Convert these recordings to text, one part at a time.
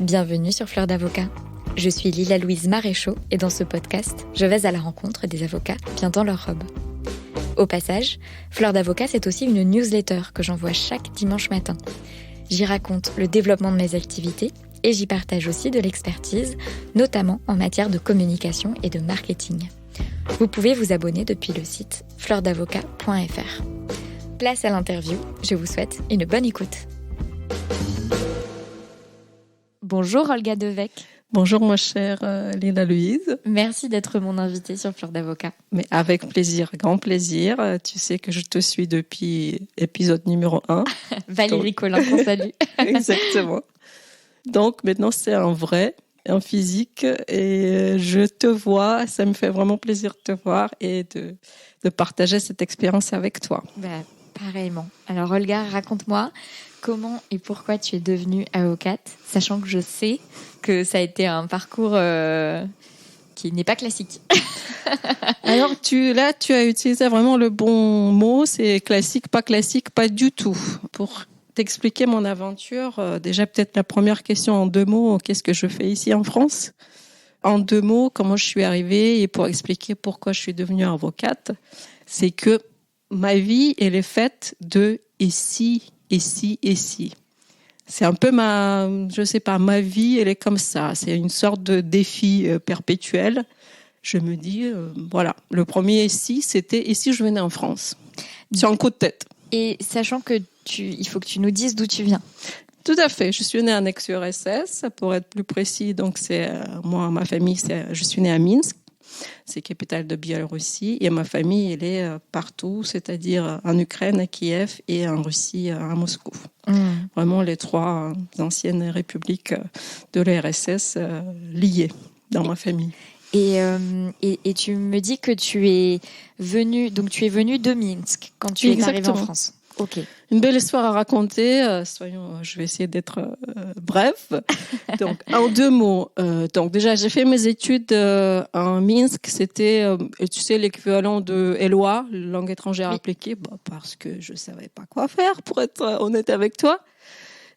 Bienvenue sur Fleur d'Avocat. Je suis Lila-Louise Maréchaux et dans ce podcast, je vais à la rencontre des avocats bien dans leur robe. Au passage, Fleur d'Avocat, c'est aussi une newsletter que j'envoie chaque dimanche matin. J'y raconte le développement de mes activités et j'y partage aussi de l'expertise, notamment en matière de communication et de marketing. Vous pouvez vous abonner depuis le site fleurdavocat.fr. Place à l'interview, je vous souhaite une bonne écoute. Bonjour Olga Devec. Bonjour ma chère Lila-Louise. Merci d'être mon invitée sur Fleur d'Avocat. Mais avec plaisir, grand plaisir. Tu sais que je te suis depuis épisode numéro 1. Valérie Collin, qu'on salue. Exactement. Donc maintenant c'est un vrai, un physique et je te vois, ça me fait vraiment plaisir de te voir et de partager cette expérience avec toi. Pareillement. Alors Olga, raconte-moi comment et pourquoi tu es devenue avocate, sachant que je sais que ça a été un parcours qui n'est pas classique. Alors tu as utilisé vraiment le bon mot, c'est classique, pas du tout. Pour t'expliquer mon aventure, déjà peut-être la première question en 2 mots, qu'est-ce que je fais ici en France ? En 2 mots, comment je suis arrivée et pour expliquer pourquoi je suis devenue avocate, c'est que ma vie, elle est faite de et si. C'est un peu ma vie, elle est comme ça. C'est une sorte de défi perpétuel. Je me dis, voilà, le premier et si, c'était et si je venais en France. C'est un coup de tête. Et sachant que il faut que tu nous dises d'où tu viens. Tout à fait. Je suis née en ex-URSS, pour être plus précis. Donc c'est moi, ma famille, je suis née à Minsk. C'est capitale de Biélorussie et ma famille elle est partout, c'est-à-dire en Ukraine à Kiev et en Russie à Moscou. Vraiment les 3 anciennes républiques de l'URSS liées dans ma famille. Et tu me dis que tu es venue de Minsk quand tu es arrivée en France. Ok. Une belle histoire à raconter. Je vais essayer d'être bref. Donc, en 2 mots. Donc, déjà, j'ai fait mes études en Minsk. C'était, tu sais, l'équivalent de LOA, langue étrangère appliquée, parce que je savais pas quoi faire, pour être honnête avec toi.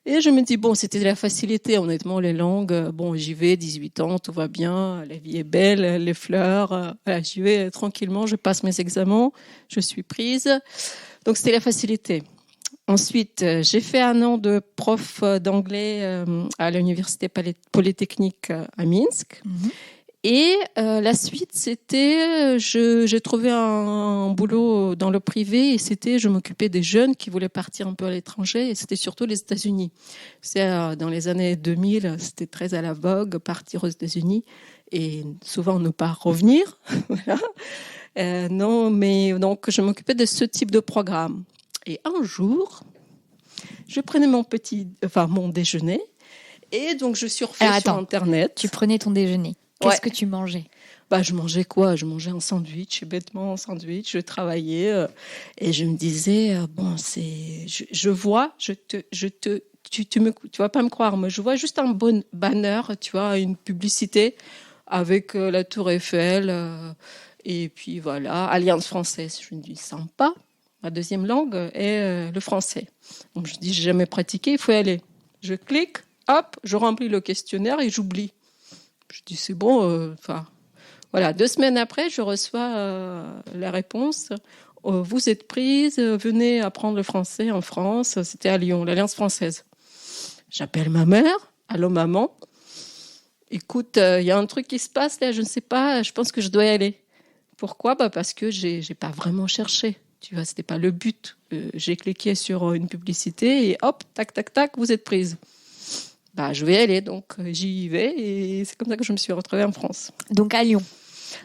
Et je me dis, c'était de la facilité, honnêtement, les langues. J'y vais, 18 ans, tout va bien, la vie est belle, les fleurs. J'y vais tranquillement, je passe mes examens, je suis prise. Donc, c'était la facilité. Ensuite, j'ai fait 1 an de prof d'anglais à l'université polytechnique à Minsk. Mm-hmm. Et la suite, c'était, j'ai trouvé un boulot dans le privé et je m'occupais des jeunes qui voulaient partir un peu à l'étranger et c'était surtout les États-Unis. Dans les années 2000, c'était très à la vogue, partir aux États-Unis et souvent ne pas revenir. Voilà. Donc je m'occupais de ce type de programme. Et un jour, je prenais mon déjeuner et donc je surfais sur Internet. Tu prenais ton déjeuner. Qu'est-ce que tu mangeais ? Je mangeais quoi ? Je mangeais un sandwich, bêtement un sandwich. Je travaillais et je me disais je vois, tu vas pas me croire, mais je vois juste un bon banner, tu vois, une publicité avec la Tour Eiffel et puis voilà, Alliance française. Je me dis sympa. Ma deuxième langue est le français. Donc je dis j'ai jamais pratiqué, il faut y aller. Je clique, hop, je remplis le questionnaire et j'oublie. Je dis c'est bon. Voilà. 2 semaines après, je reçois la réponse. Vous êtes prise, venez apprendre le français en France. C'était à Lyon, l'Alliance française. J'appelle ma mère. Allô maman. Écoute, il y a un truc qui se passe là, je ne sais pas. Je pense que je dois y aller. Pourquoi ? Parce que j'ai pas vraiment cherché. Tu vois, c'était pas le but. J'ai cliqué sur une publicité et hop, tac, tac, tac, vous êtes prise. Je vais y aller, donc j'y vais et c'est comme ça que je me suis retrouvée en France. Donc à Lyon.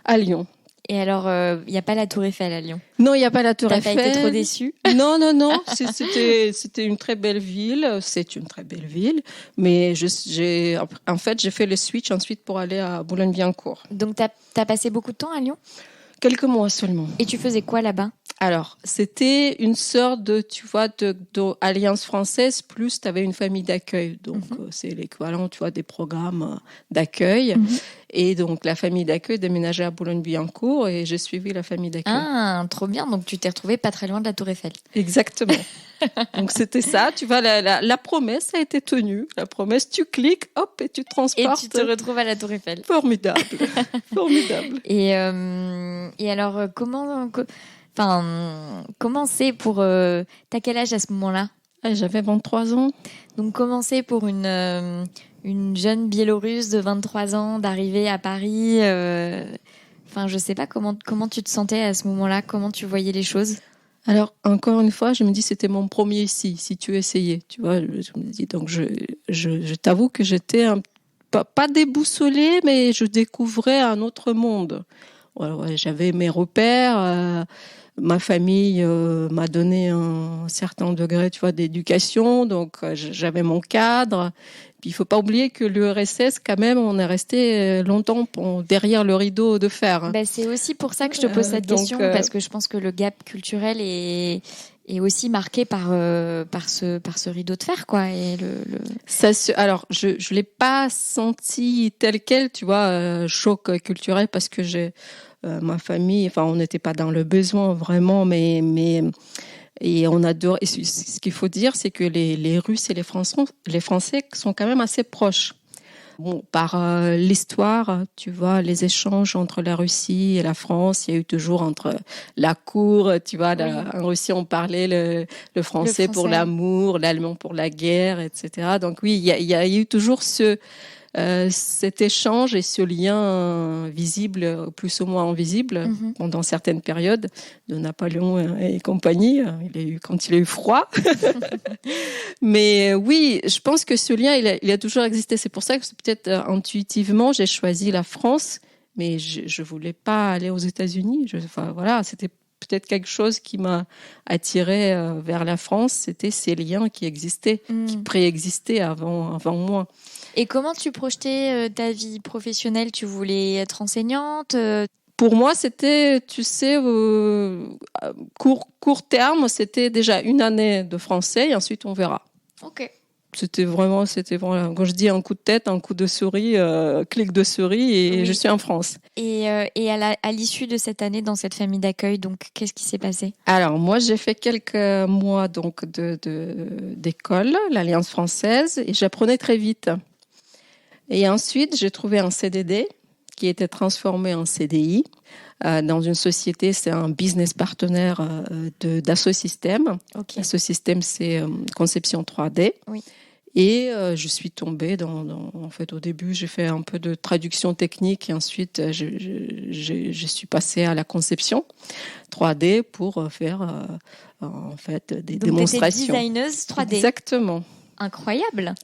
À Lyon. Et alors, il n'y a pas la Tour Eiffel à Lyon ? Non, il n'y a pas la Tour Eiffel. T'as pas été trop déçue ? Non. C'était une très belle ville. C'est une très belle ville. Mais j'ai fait le switch ensuite pour aller à Boulogne-Billancourt. Donc, t'as passé beaucoup de temps à Lyon ? Quelques mois seulement. Et tu faisais quoi là-bas ? Alors, c'était une sorte de Alliance française, plus tu avais une famille d'accueil. Donc, c'est l'équivalent, tu vois, des programmes d'accueil. Et donc, la famille d'accueil déménageait à Boulogne-Billancourt et j'ai suivi la famille d'accueil. Ah, trop bien. Donc, tu t'es retrouvée pas très loin de la Tour Eiffel. Exactement. Donc, c'était ça. Tu vois, la promesse a été tenue. La promesse, tu cliques, hop, et tu te transportes. Et tu te retrouves à la Tour Eiffel. Formidable. Formidable. Et alors, comment c'est pour... T'as quel âge à ce moment-là? J'avais 23 ans. Donc, comment c'est pour une jeune Biélorusse de 23 ans d'arriver à Paris je sais pas comment tu te sentais à ce moment-là, comment tu voyais les choses. Alors, encore une fois, je me dis c'était mon premier si tu essayais, tu vois. Je me dis, donc, je t'avoue que j'étais pas déboussolée, mais je découvrais un autre monde. Ouais, j'avais mes repères, ma famille m'a donné un certain degré, tu vois, d'éducation, donc j'avais mon cadre. Puis il faut pas oublier que l'URSS, quand même, on est resté longtemps derrière le rideau de fer. Ben, c'est aussi pour ça que je te pose cette question, parce que je pense que le gap culturel est aussi marqué par ce rideau de fer, quoi. Et alors, je l'ai pas senti tel quel, tu vois, choc culturel, parce que j'ai ma famille, enfin, on n'était pas dans le besoin vraiment, mais et on adore. Et ce qu'il faut dire, c'est que les Russes et les Français sont quand même assez proches. Bon, par l'histoire, tu vois, les échanges entre la Russie et la France, il y a eu toujours entre la cour, tu vois, oui. En Russie, on parlait le français pour l'amour, l'allemand pour la guerre, etc. Donc oui, il y a eu toujours cet échange et ce lien visible, plus ou moins invisible, pendant certaines périodes de Napoléon et compagnie. Quand il a eu froid. Mais oui, je pense que ce lien, il a toujours existé. C'est pour ça que peut-être intuitivement, j'ai choisi la France, mais je voulais pas aller aux États-Unis. Voilà, c'était peut-être quelque chose qui m'a attirée vers la France. C'était ces liens qui existaient, qui préexistaient avant moi. Et comment tu projetais ta vie professionnelle? Tu voulais être enseignante? Pour moi, c'était, tu sais, court terme, c'était déjà 1 année de français et ensuite on verra. Ok. C'était vraiment, quand je dis un coup de tête, un coup de souris, clic de souris et oui. Je suis en France. Et à l'issue de cette année dans cette famille d'accueil, donc qu'est-ce qui s'est passé? Alors moi, j'ai fait quelques mois donc d'école, l'Alliance française, et j'apprenais très vite. Et ensuite, j'ai trouvé un CDD qui était transformé en CDI dans une société, c'est un business partenaire d'Asso Systèmes. Okay. Asso Systèmes, c'est conception 3D. Oui. Et je suis tombée en fait, au début, j'ai fait un peu de traduction technique et ensuite, je suis passée à la conception 3D pour faire en fait des démonstrations. Donc, designeuse 3D. Exactement. Incroyable.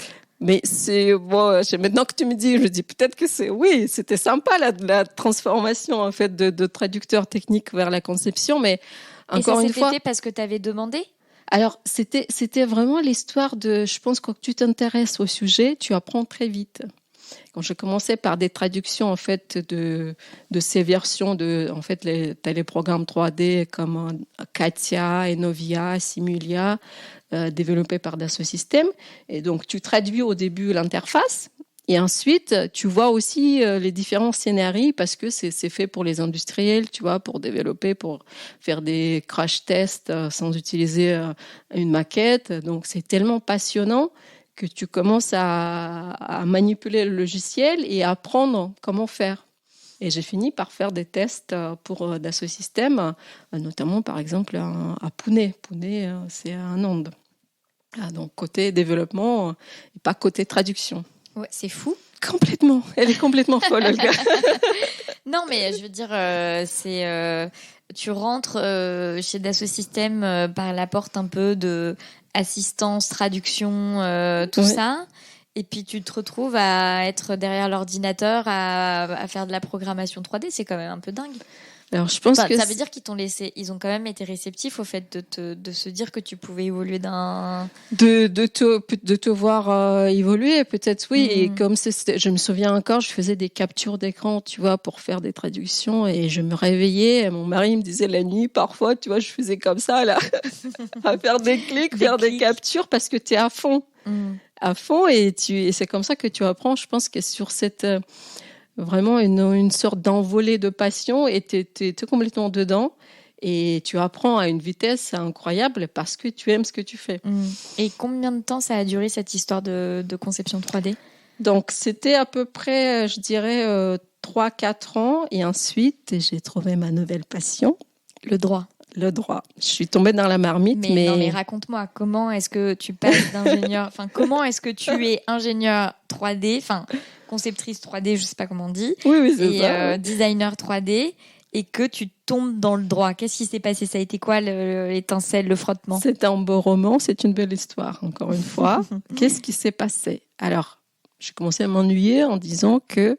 Mais c'est bon, maintenant que tu me dis, je dis peut-être que c'était sympa la transformation en fait de traducteur technique vers la conception, mais encore une fois. Et ça s'est fait parce que tu avais demandé? Alors c'était vraiment l'histoire de, je pense que quand tu t'intéresses au sujet, tu apprends très vite. Quand je commençais par des traductions en fait de ces versions en fait t'as les programmes 3D comme Katia, Enovia, Simulia. Développé par Dassault Systèmes. Et donc, tu traduis au début l'interface et ensuite, tu vois aussi les différents scénarios parce que c'est fait pour les industriels, tu vois, pour développer, pour faire des crash tests sans utiliser une maquette. Donc, c'est tellement passionnant que tu commences à manipuler le logiciel et à apprendre comment faire. Et j'ai fini par faire des tests pour Dassault Systèmes, notamment par exemple à Pune. Pune, c'est en Inde. Donc côté développement et pas côté traduction. Ouais, c'est fou. Complètement. Elle est complètement folle, Olga. Non, mais je veux dire, tu rentres chez Dassault Systèmes par la porte un peu de assistance, traduction, tout ça. Et puis tu te retrouves à être derrière l'ordinateur, à faire de la programmation 3D. C'est quand même un peu dingue. Alors je pense que ça veut dire ils ont quand même été réceptifs au fait de se dire que tu pouvais évoluer de te voir évoluer, peut-être oui. Et comme je me souviens encore, je faisais des captures d'écran, tu vois, pour faire des traductions et je me réveillais. Et mon mari me disait la nuit, parfois, tu vois, je faisais comme ça là, à faire des clics, des captures parce que tu es à fond. À fond et c'est comme ça que tu apprends. Je pense que sur cette Vraiment une sorte d'envolée de passion et tu es complètement dedans. Et tu apprends à une vitesse incroyable parce que tu aimes ce que tu fais. Et combien de temps ça a duré cette histoire de conception 3D ? Donc, c'était à peu près, je dirais, 3-4 ans. Et ensuite, j'ai trouvé ma nouvelle passion. Le droit. Le droit. Je suis tombée dans la marmite. Non, mais raconte-moi, comment est-ce que tu passes d'ingénieur... Enfin, comment est-ce que tu es ingénieur 3D, enfin, conceptrice 3D, je ne sais pas comment on dit, oui, c'est ça. Designer 3D, et que tu tombes dans le droit. Qu'est-ce qui s'est passé ? Ça a été quoi l'étincelle, le frottement ? C'est un beau roman, c'est une belle histoire, encore une fois. Qu'est-ce qui s'est passé ? Alors, j'ai commencé à m'ennuyer en disant que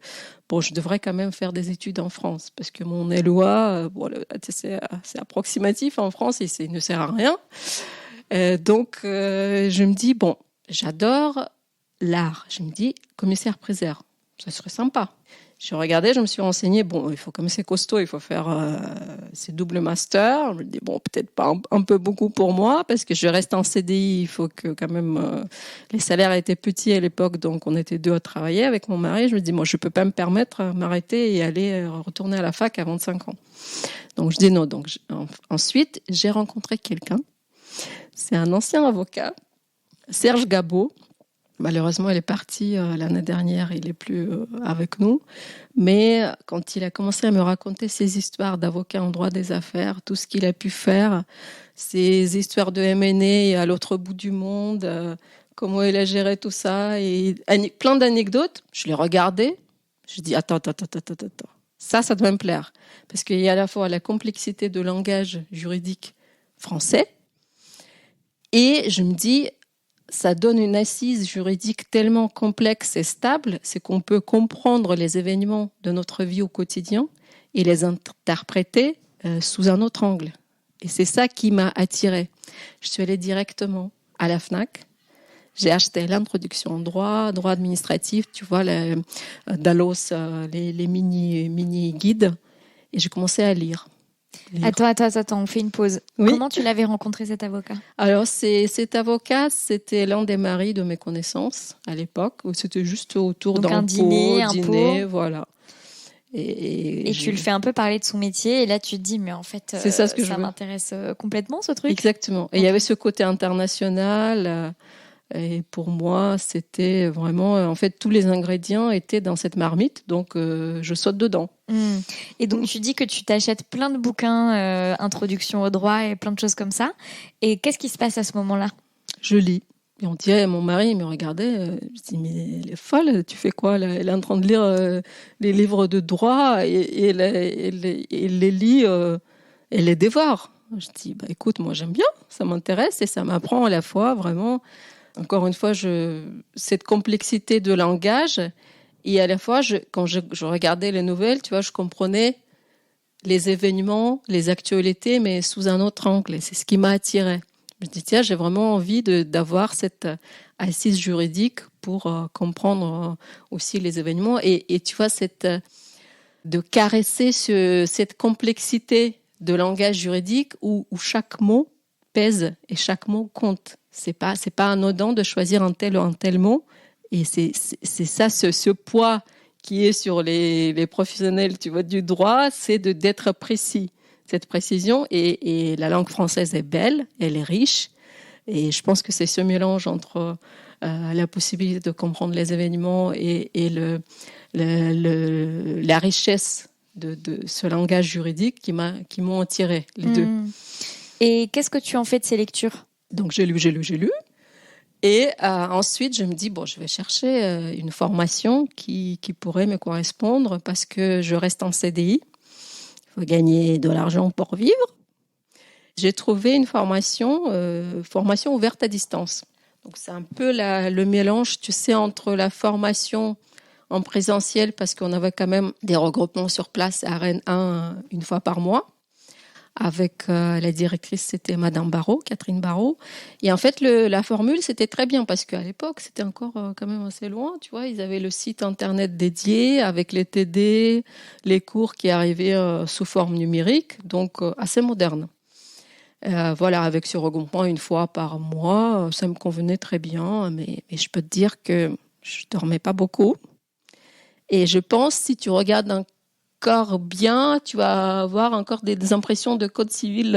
je devrais quand même faire des études en France parce que mon LOA, c'est approximatif en France et il ne sert à rien. Donc, je me dis, j'adore l'art. Je me dis, commissaire-priseur, ça serait sympa. Je regardais, je me suis renseignée. Il faut, comme c'est costaud, il faut faire ces doubles masters. Je me dis, peut-être pas un peu beaucoup pour moi, parce que je reste en CDI. Il faut que quand même, les salaires étaient petits à l'époque, donc on était 2 à travailler avec mon mari. Je me dis, je peux pas me permettre de m'arrêter et aller retourner à la fac à 25 ans. Donc je dis non. Donc ensuite, j'ai rencontré quelqu'un. C'est un ancien avocat, Serge Gabot. Malheureusement, il est parti l'année dernière, il n'est plus avec nous. Mais quand il a commencé à me raconter ses histoires d'avocat en droit des affaires, tout ce qu'il a pu faire, ses histoires de M&A à l'autre bout du monde, comment il a géré tout ça, et plein d'anecdotes, je l'ai regardé, je dis attends. Ça doit me plaire. Parce qu'il y a à la fois la complexité de langage juridique français, et je me dis, ça donne une assise juridique tellement complexe et stable, c'est qu'on peut comprendre les événements de notre vie au quotidien et les interpréter sous un autre angle. Et c'est ça qui m'a attirée. Je suis allée directement à la FNAC. J'ai acheté l'introduction en droit administratif, tu vois, Dallos, les mini guides, et j'ai commencé à lire. Attends, on fait une pause. Oui. Comment tu l'avais rencontré, cet avocat ? Alors, cet avocat, c'était l'un des maris de mes connaissances à l'époque, où c'était juste autour d'un dîner, voilà. Et tu le fais un peu parler de son métier, et là tu te dis, mais en fait, c'est ça m'intéresse complètement, ce truc. Exactement. Et il y avait ce côté international. Et pour moi, c'était vraiment... En fait, tous les ingrédients étaient dans cette marmite, donc je saute dedans. Et donc, tu dis que tu t'achètes plein de bouquins, introduction au droit et plein de choses comme ça. Et qu'est-ce qui se passe à ce moment-là ? Je lis. Et on dirait, mon mari me regardait, je dis, mais elle est folle, tu fais quoi là ? Elle est en train de lire les livres de droit et elle les lit, elle les dévore. Je dis, écoute, moi j'aime bien, ça m'intéresse et ça m'apprend à la fois vraiment... Encore une fois, cette complexité de langage, et à la fois, quand je regardais les nouvelles, tu vois, je comprenais les événements, les actualités, mais sous un autre angle. Et c'est ce qui m'a attirée. Je me dis, tiens, j'ai vraiment envie d'avoir cette assise juridique pour comprendre aussi les événements. Et tu vois, de caresser cette complexité de langage juridique où chaque mot pèse et chaque mot compte. C'est pas anodin de choisir un tel ou un tel mot. Et c'est ça, ce poids qui est sur les professionnels, tu vois, du droit, c'est d'être précis. Cette précision, et la langue française est belle, elle est riche. Et je pense que c'est ce mélange entre la possibilité de comprendre les événements et la richesse de ce langage juridique qui m'ont attiré, les deux. Et qu'est-ce que tu en fais de ces lectures ? Donc, j'ai lu. Et ensuite, je me dis, je vais chercher une formation qui pourrait me correspondre parce que je reste en CDI. Il faut gagner de l'argent pour vivre. J'ai trouvé une formation ouverte à distance. Donc, c'est un peu le mélange, tu sais, entre la formation en présentiel, parce qu'on avait quand même des regroupements sur place à Rennes 1 une fois par mois. Avec la directrice, c'était Madame Barrault, Catherine Barrault. Et en fait, la formule, c'était très bien parce qu'à l'époque, c'était encore quand même assez loin. Tu vois, ils avaient le site internet dédié avec les TD, les cours qui arrivaient sous forme numérique, donc assez moderne. Voilà, avec ce regroupement une fois par mois, ça me convenait très bien. Mais je peux te dire que je dormais pas beaucoup. Et je pense, si tu regardes encore bien, tu vas avoir encore des impressions de code civil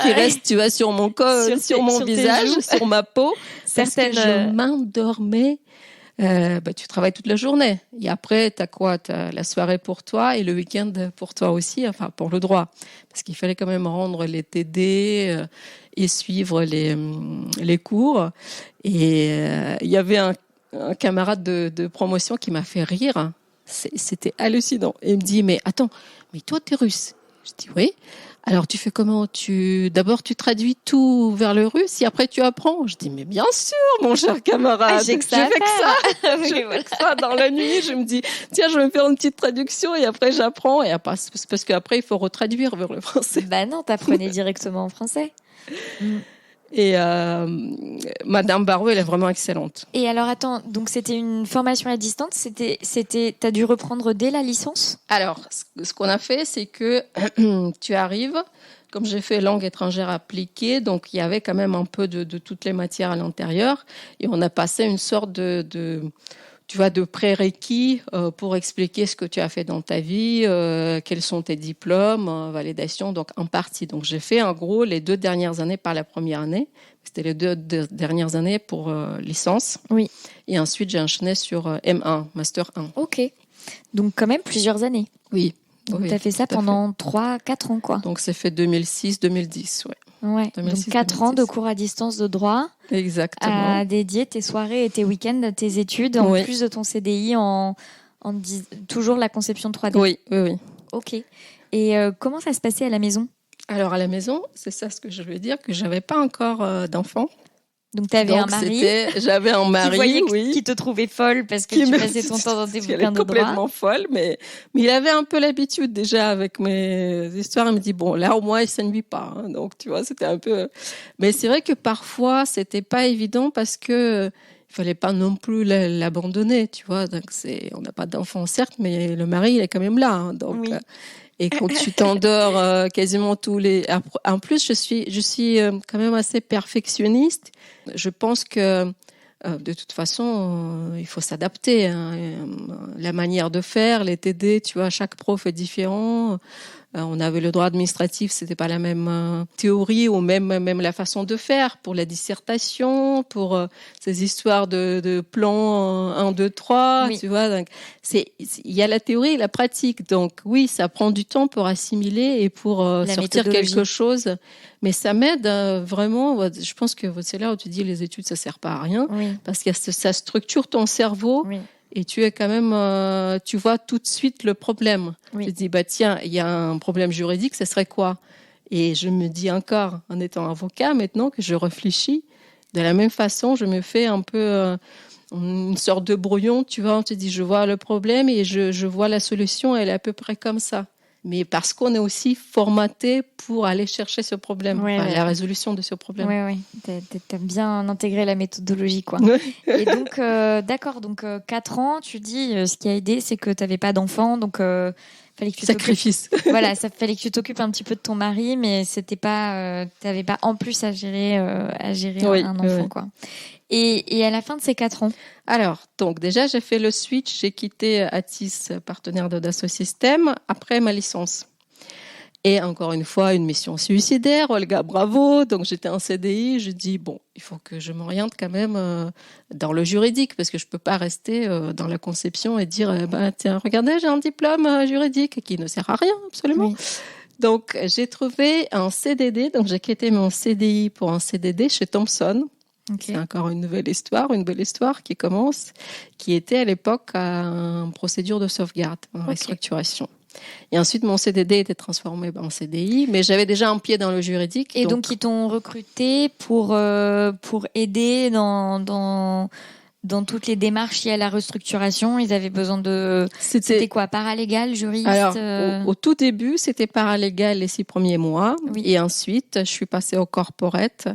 qui restent, tu vois, sur mon corps, sur mon visage, sur ma peau. Certaines. Parce que je m'endormais. Tu travailles toute la journée. Et après, t'as quoi? T'as la soirée pour toi et le week-end pour toi aussi, enfin, pour le droit. Parce qu'il fallait quand même rendre les TD et suivre les cours. Et il y avait un camarade de promotion qui m'a fait rire. C'était hallucinant. Et il me dit, mais attends, mais toi, t'es russe. Je dis, oui. Alors, tu fais comment? D'abord, tu traduis tout vers le russe et après, tu apprends. Je dis, mais bien sûr, mon cher camarade. J'ai que ça. J'ai fait que ça. Dans la nuit, je me dis, tiens, je vais me faire une petite traduction et après, j'apprends. Et après, c'est parce qu'après, il faut retraduire vers le français. Bah non, t'apprenais directement en français. Et Madame Barrault, elle est vraiment excellente. Et alors, attends, donc c'était une formation à distance, t'as dû reprendre dès la licence? Alors, ce qu'on a fait, c'est que tu arrives, comme j'ai fait langue étrangère appliquée, donc il y avait quand même un peu de toutes les matières à l'intérieur, et on a passé une sorte de prérequis pour expliquer ce que tu as fait dans ta vie, quels sont tes diplômes, validation, donc en partie. Donc j'ai fait en gros les 2 dernières années par la première année. C'était les 2 dernières années pour licence. Oui. Et ensuite j'ai enchaîné sur M1, Master 1. Ok. Donc quand même plusieurs années. Oui. Donc tu as fait ça pendant 3-4 ans, quoi. Donc c'est fait 2006-2010, ouais. Ouais, 2006, donc 4 ans de cours à distance de droit. Exactement. À dédier tes soirées et tes week-ends à tes études, en plus de ton CDI toujours la conception 3D. Oui. Ok. Et comment ça se passait à la maison? Alors à la maison, c'est ça ce que je veux dire, que j'avais pas encore d'enfants. Donc tu avais un mari. J'avais un mari, qui te trouvait folle parce que tu passais ton temps dans tes bouquins de droit. Complètement folle, mais il avait un peu l'habitude déjà avec mes histoires. Il me dit bon, là au moins il s'ennuie pas. Hein. Donc tu vois, c'était un peu. Mais c'est vrai que parfois c'était pas évident parce que il fallait pas non plus l'abandonner, tu vois. Donc on n'a pas d'enfant certes, mais le mari il est quand même là. Hein. Donc et quand tu t'endors quasiment tous les. En plus, je suis quand même assez perfectionniste. Je pense que de toute façon, il faut s'adapter. Hein. La manière de faire, les TD, tu vois, chaque prof est différent. On avait le droit administratif, c'était pas la même théorie ou même la façon de faire pour la dissertation, pour ces histoires de plans 1, 2, 3, tu vois. Donc, il y a la théorie et la pratique. Donc oui, ça prend du temps pour assimiler et pour sortir quelque chose. Mais ça m'aide vraiment. Je pense que c'est là où tu dis les études, ça sert pas à rien. Parce que ça structure ton cerveau. Et tu es quand même, tu vois tout de suite le problème. Tu te dis, tiens, il y a un problème juridique, ce serait quoi? Et je me dis encore, en étant avocat, maintenant que je réfléchis, de la même façon, je me fais un peu une sorte de brouillon, tu vois, on te dit, je vois le problème et je vois la solution, elle est à peu près comme ça. Mais parce qu'on est aussi formaté pour aller chercher ce problème, la résolution de ce problème. Oui. T'as bien intégré la méthodologie, quoi. Et donc, d'accord, donc 4 ans, tu dis, ce qui a aidé, c'est que t'avais pas d'enfant, donc fallait que tu sacrifice. Voilà, ça fallait que tu t'occupes un petit peu de ton mari, mais c'était pas, t'avais pas en plus à gérer un enfant, quoi. Et à la fin de ces 4 ans? Alors, donc déjà, j'ai fait le switch, j'ai quitté Atis, partenaire de Dassault Systèmes, après ma licence. Et encore une fois, une mission suicidaire, Olga, bravo. Donc j'étais en CDI, je dis, bon, il faut que je m'oriente quand même dans le juridique, parce que je peux pas rester dans la conception et dire, tiens, regardez, j'ai un diplôme juridique qui ne sert à rien, absolument. Oui. Donc j'ai trouvé un CDD, donc j'ai quitté mon CDI pour un CDD chez Thomson. Okay. C'est encore une belle histoire qui commence, qui était à l'époque en procédure de sauvegarde, en restructuration. Et ensuite, mon CDD était transformé en CDI, mais j'avais déjà un pied dans le juridique. Et donc ils t'ont recruté pour aider dans toutes les démarches liées à la restructuration. Ils avaient besoin de... C'était quoi, paralégal, juriste? Alors, au tout début, c'était paralégal les 6 premiers mois. Oui. Et ensuite, je suis passée au corporate.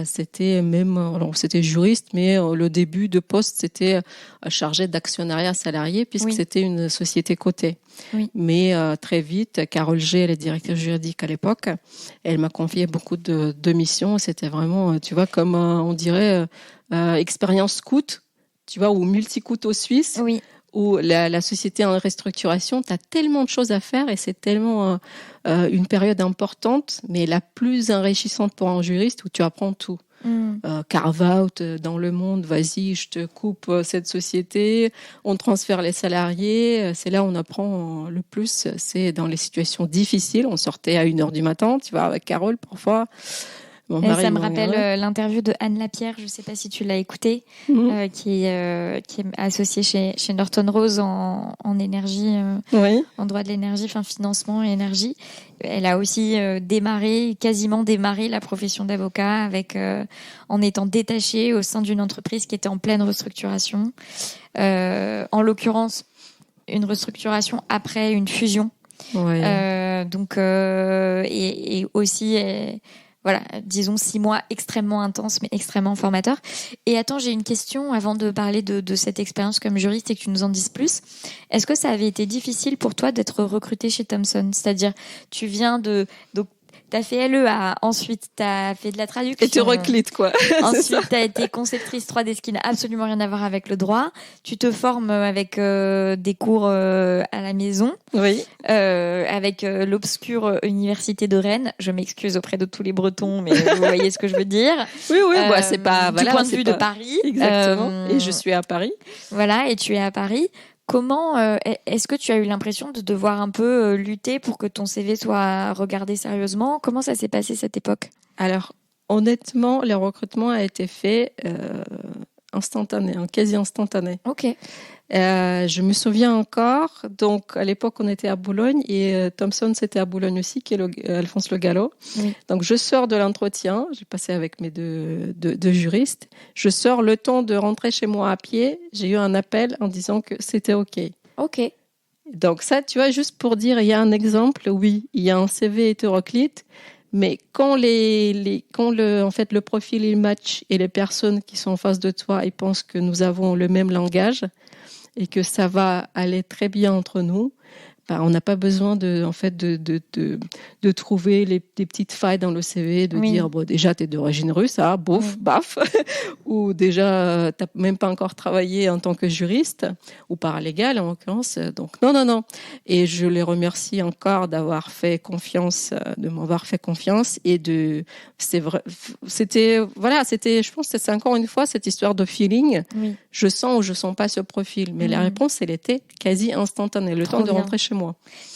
C'était juriste, mais le début de poste, c'était chargé d'actionnariat salarié, puisque c'était une société cotée. Oui. Mais très vite, Carole G, elle est directrice juridique à l'époque, elle m'a confié beaucoup de missions. C'était vraiment, tu vois, comme on dirait expérience scout, tu vois, ou multi-couteau suisse. Oui. où la société en restructuration, tu as tellement de choses à faire et c'est tellement une période importante, mais la plus enrichissante pour un juriste où tu apprends tout. Carve-out dans le monde, vas-y, je te coupe cette société, on transfère les salariés, c'est là où on apprend le plus, c'est dans les situations difficiles. On sortait à 1h du matin, tu vois, avec Carole parfois. Ça me rappelle l'interview de Anne Lapierre, je ne sais pas si tu l'as écoutée, qui est associée chez Norton Rose en énergie, en droit de l'énergie, enfin financement et énergie. Elle a aussi quasiment démarré la profession d'avocat en étant détachée au sein d'une entreprise qui était en pleine restructuration. En l'occurrence, une restructuration après une fusion. Ouais. Et aussi... Voilà, disons 6 mois extrêmement intenses, mais extrêmement formateurs. Et attends, j'ai une question avant de parler de cette expérience comme juriste et que tu nous en dises plus. Est-ce que ça avait été difficile pour toi d'être recruté chez Thomson ? C'est-à-dire, tu viens donc t'as fait LEA, ensuite t'as fait de la traduction. Et tu reclites, quoi. Ensuite, t'as été conceptrice 3D, ce qui n'a absolument rien à voir avec le droit. Tu te formes avec des cours à la maison. Oui. Avec l'obscure université de Rennes. Je m'excuse auprès de tous les Bretons, mais vous voyez ce que je veux dire. Oui, c'est pas... Du point de vue de Paris. Exactement. Et je suis à Paris. Voilà, et tu es à Paris. Comment est-ce que tu as eu l'impression de devoir un peu lutter pour que ton CV soit regardé sérieusement ? Comment ça s'est passé cette époque ? Alors, honnêtement, le recrutement a été fait instantané, quasi instantané. Ok. Je me souviens encore, donc à l'époque on était à Boulogne et Thomson c'était à Boulogne aussi, qui est Alphonse Le Gallo. Oui. Donc je sors de l'entretien, j'ai passé avec mes deux juristes, je sors le temps de rentrer chez moi à pied, j'ai eu un appel en disant que c'était OK. Ok. Donc ça, tu vois, juste pour dire, il y a un exemple, oui, il y a un CV hétéroclite, mais quand en fait, le profil il match et les personnes qui sont en face de toi, ils pensent que nous avons le même langage et que ça va aller très bien entre nous, on n'a pas besoin de trouver des petites failles dans le CV, de dire bon, déjà t'es d'origine russe, bouf, baf, ou déjà t'as même pas encore travaillé en tant que juriste ou paralégal en l'occurrence. Donc non. Et je les remercie encore d'avoir fait confiance, de m'avoir fait confiance et c'était, je pense que c'est encore une fois cette histoire de feeling. Oui. Je sens ou je sens pas ce profil, mais la réponse elle était quasi instantanée, le temps de rentrer chez moi.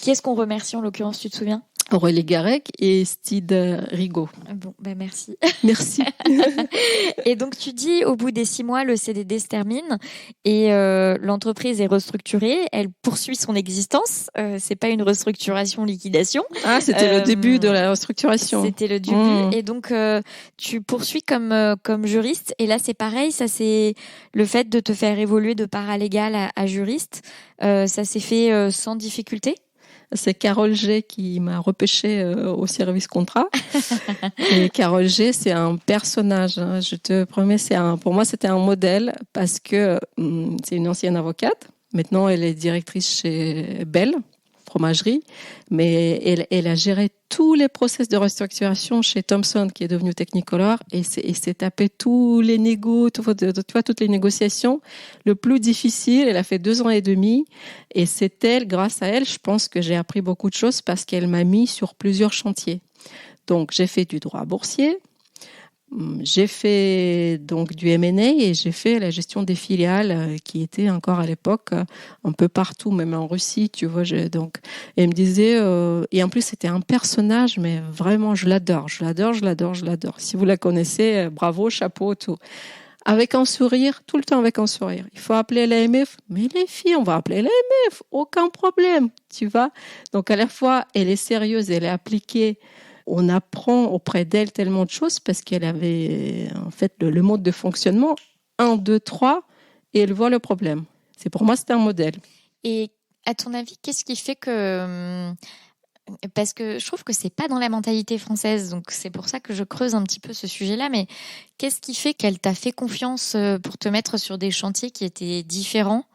Qui est-ce qu'on remercie en l'occurrence, tu te souviens ? Aurélie Garec et Steve Rigaud. Bon, merci. Merci. Et donc, tu dis, au bout des 6 mois, le CDD se termine et l'entreprise est restructurée. Elle poursuit son existence. C'est pas une restructuration-liquidation. Ah, c'était le début de la restructuration. C'était le début. Et donc, tu poursuis comme juriste. Et là, c'est pareil. Ça, c'est le fait de te faire évoluer de paralégal à juriste. Ça s'est fait sans difficulté ? C'est Carole G qui m'a repêché au service contrat. Et Carole G, c'est un personnage. Hein. Je te promets, pour moi, c'était un modèle parce que c'est une ancienne avocate. Maintenant, elle est directrice chez Bell Fromagerie, mais elle a géré tous les process de restructuration chez Thomson, qui est devenu Technicolor, et s'est tapé tous les négos, toutes les négociations. Le plus difficile, elle a fait 2 ans et demi, et c'est elle, grâce à elle, je pense que j'ai appris beaucoup de choses parce qu'elle m'a mis sur plusieurs chantiers. Donc, j'ai fait du droit boursier, j'ai fait donc du M&A et j'ai fait la gestion des filiales qui étaient encore à l'époque un peu partout, même en Russie, tu vois. Donc, elle me disait, et en plus c'était un personnage, mais vraiment je l'adore. Si vous la connaissez, bravo, chapeau, tout. Avec un sourire, tout le temps avec un sourire. Il faut appeler l'AMF, mais les filles, on va appeler l'AMF, aucun problème, tu vois. Donc à la fois, elle est sérieuse, elle est appliquée. On apprend auprès d'elle tellement de choses parce qu'elle avait en fait le mode de fonctionnement 1, 2, 3 et elle voit le problème. Pour moi, c'était un modèle. Et à ton avis, qu'est-ce qui fait que... Parce que je trouve que c'est pas dans la mentalité française, donc c'est pour ça que je creuse un petit peu ce sujet-là, mais qu'est-ce qui fait qu'elle t'a fait confiance pour te mettre sur des chantiers qui étaient différents ?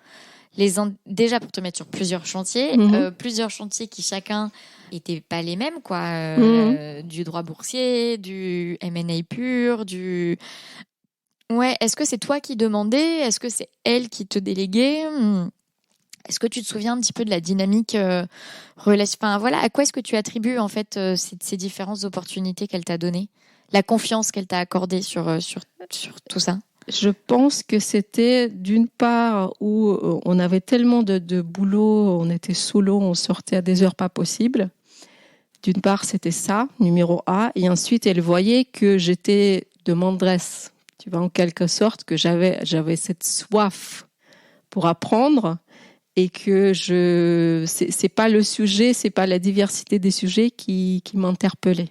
Déjà pour te mettre sur plusieurs chantiers, plusieurs chantiers qui chacun n'étaient pas les mêmes, quoi. Du droit boursier, du M&A pur, Ouais, est-ce que c'est toi qui demandais ? Est-ce que c'est elle qui te déléguait ? Est-ce que tu te souviens un petit peu de la dynamique relation, enfin voilà, à quoi est-ce que tu attribues en fait ces différentes opportunités qu'elle t'a données, la confiance qu'elle t'a accordée sur tout ça? Je pense que c'était d'une part où on avait tellement de boulot, on était sous l'eau, on sortait à des heures pas possibles. D'une part, c'était ça, numéro A. Et ensuite, elle voyait que j'étais demanderesse, tu vois, en quelque sorte, que j'avais cette soif pour apprendre et que c'est pas le sujet, c'est pas la diversité des sujets qui m'interpellait.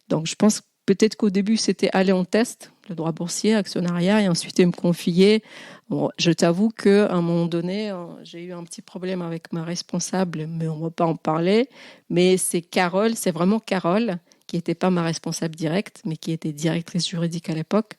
Donc, je pense peut-être qu'au début, c'était aller en test, le droit boursier, actionnariat, et ensuite, elle me confiait. Bon, je t'avoue qu'à un moment donné, j'ai eu un petit problème avec ma responsable, mais on ne va pas en parler. Mais c'est vraiment Carole, qui n'était pas ma responsable directe, mais qui était directrice juridique à l'époque,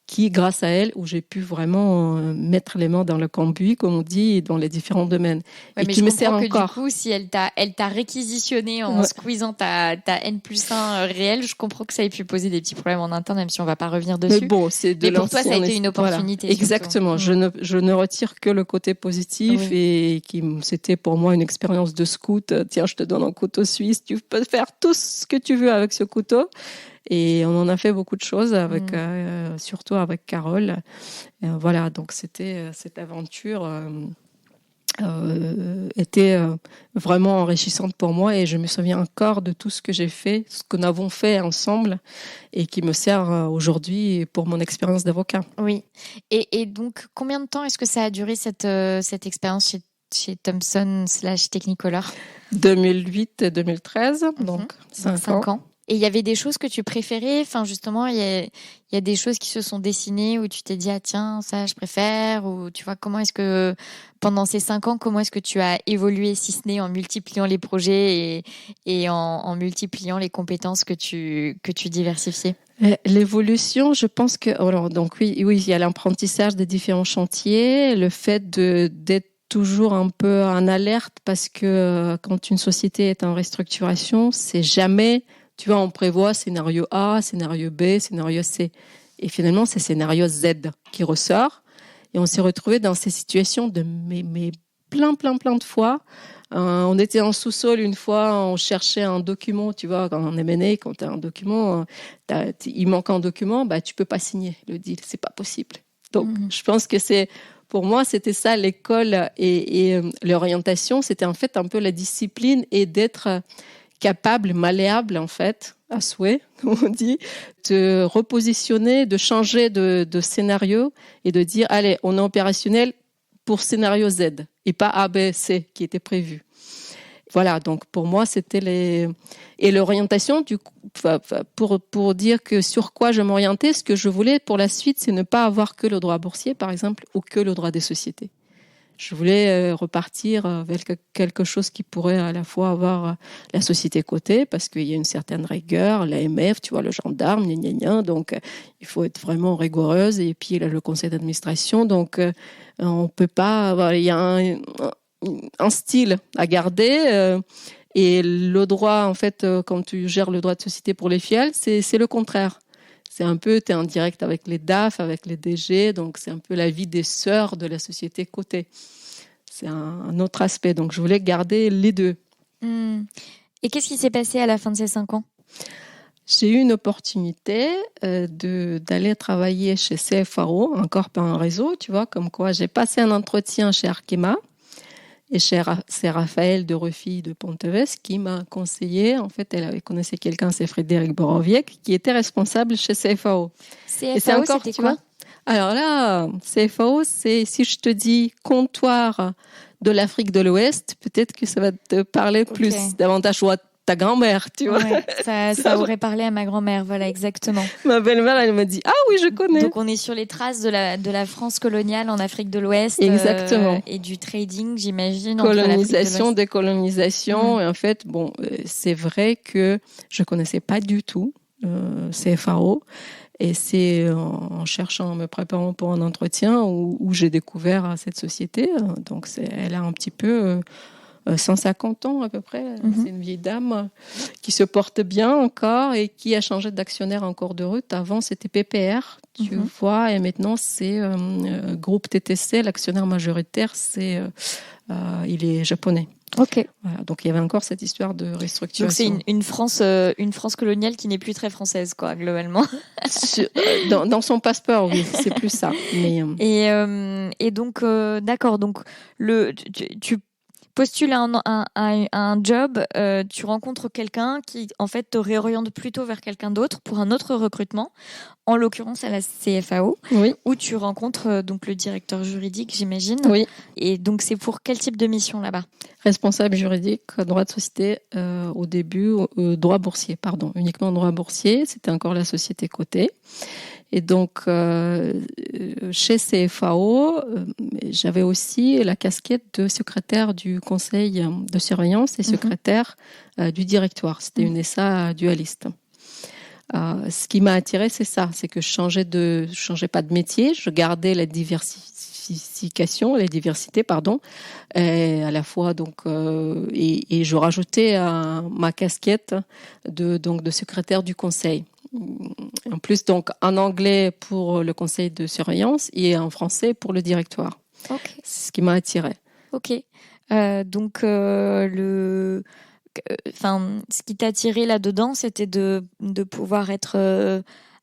qui, grâce à elle, où j'ai pu vraiment mettre les mains dans le cambouis, comme on dit, dans les différents domaines. Ouais, et mais qui je me comprends sert que encore. du coup, si elle t'a réquisitionné en squeezant ta N+1 réelle, je comprends que ça ait pu poser des petits problèmes en interne, même si on va pas revenir dessus. Mais bon, c'est de Mais pour toi, ça a été une opportunité. Voilà. Exactement. Je ne retire que le côté positif et c'était pour moi une expérience de scout. Tiens, je te donne un couteau suisse, tu peux faire tout ce que tu veux avec ce couteau. Et on en a fait beaucoup de choses avec, surtout avec Carole. Voilà, donc c'était cette aventure était vraiment enrichissante pour moi et je me souviens encore de tout ce que j'ai fait, ce que nous avons fait ensemble et qui me sert aujourd'hui pour mon expérience d'avocat. Oui. Et donc, combien de temps est-ce que ça a duré cette expérience chez Thomson / Technicolor? 2008 et 2013, donc 5 ans. Et il y avait des choses que tu préférais? Enfin, justement, il y a des choses qui se sont dessinées où tu t'es dit, ah tiens, ça, je préfère. Ou tu vois, comment est-ce que, pendant ces 5 ans, comment est-ce que tu as évolué, si ce n'est en multipliant les projets et en multipliant les compétences que tu diversifiais? L'évolution, je pense que, alors, donc oui, il y a l'apprentissage des différents chantiers, le fait d'être toujours un peu en alerte parce que quand une société est en restructuration, c'est jamais, tu vois, on prévoit scénario A, scénario B, scénario C. Et finalement, c'est scénario Z qui ressort. Et on s'est retrouvé dans ces situations mais plein de fois. On était en sous-sol une fois, on cherchait un document, tu vois, en M&A, quand tu as un document, il manque un document, bah, tu peux pas signer le deal, c'est pas possible. Donc, je pense que pour moi, c'était ça l'école et l'orientation, c'était en fait un peu la discipline et d'être capable, malléable en fait, à souhait, comme on dit, de repositionner, de changer de scénario et de dire, allez, on est opérationnel pour scénario Z et pas A, B, C qui était prévu. Voilà, donc pour moi, c'était et l'orientation, du coup, pour dire que sur quoi je m'orientais, ce que je voulais pour la suite, c'est ne pas avoir que le droit boursier, par exemple, ou que le droit des sociétés. Je voulais repartir avec quelque chose qui pourrait à la fois avoir la société cotée, parce qu'il y a une certaine rigueur, l'AMF, tu vois, le gendarme, donc il faut être vraiment rigoureuse, et puis là, le conseil d'administration, donc on peut pas, voilà, il y a un style à garder, et le droit, en fait, quand tu gères le droit de société pour les filiales, c'est le contraire. C'est un peu, tu es en direct avec les DAF, avec les DG, donc c'est un peu la vie des sœurs de la société cotée. C'est un autre aspect, donc je voulais garder les deux. Et qu'est-ce qui s'est passé à la fin de ces 5 ans? J'ai eu une opportunité d'aller travailler chez CFAO, encore par un réseau, tu vois, comme quoi j'ai passé un entretien chez Arkema. Et c'est Raphaël de Refille de Ponteves qui m'a conseillé. En fait, elle avait connaissé quelqu'un, c'est Frédéric Boroviec, qui était responsable chez CFAO. CFAO, c'était quoi? Alors là, CFAO, c'est, si je te dis comptoir de l'Afrique de l'Ouest, peut-être que ça va te parler plus davantage. Ta grand-mère, tu vois. Ouais, ça aurait parlé à ma grand-mère, voilà, exactement. Ma belle-mère, elle m'a dit, ah oui, je connais. Donc, on est sur les traces de la France coloniale en Afrique de l'Ouest. Exactement. Et du trading, j'imagine. Colonisation, décolonisation. Et en fait, bon, c'est vrai que je connaissais pas du tout CFAO. Et c'est en cherchant, en me préparant pour un entretien où j'ai découvert cette société. Donc, elle a un petit peu 150 ans à peu près. C'est une vieille dame qui se porte bien encore et qui a changé d'actionnaire en cours de route. Avant, c'était PPR, tu vois, et maintenant, c'est Groupe TTC. L'actionnaire majoritaire, il est japonais. Ok. Voilà, donc il y avait encore cette histoire de restructuration. Donc c'est une France coloniale qui n'est plus très française, quoi, globalement. Dans son passeport, oui, c'est plus ça. Mais et donc d'accord. Donc tu postules à un job, tu rencontres quelqu'un qui en fait te réoriente plutôt vers quelqu'un d'autre pour un autre recrutement, en l'occurrence à la CFAO, oui. où tu rencontres donc le directeur juridique, j'imagine. Oui. Et donc c'est pour quel type de mission là-bas ? Responsable juridique, droit de société au début, droit boursier, uniquement droit boursier, c'était encore la société cotée. Et donc, chez CFAO, j'avais aussi la casquette de secrétaire du conseil de surveillance et secrétaire du directoire. C'était une SA dualiste. Ce qui m'a attirée, c'est ça, c'est que je changeais pas de métier, je gardais la diversité, et à la fois donc et je rajoutais ma casquette de secrétaire du conseil. En plus, donc, en anglais pour le conseil de surveillance et en français pour le directoire. Okay. C'est ce qui m'a attirée. Ok. Donc, ce qui t'a attiré là-dedans, c'était de pouvoir être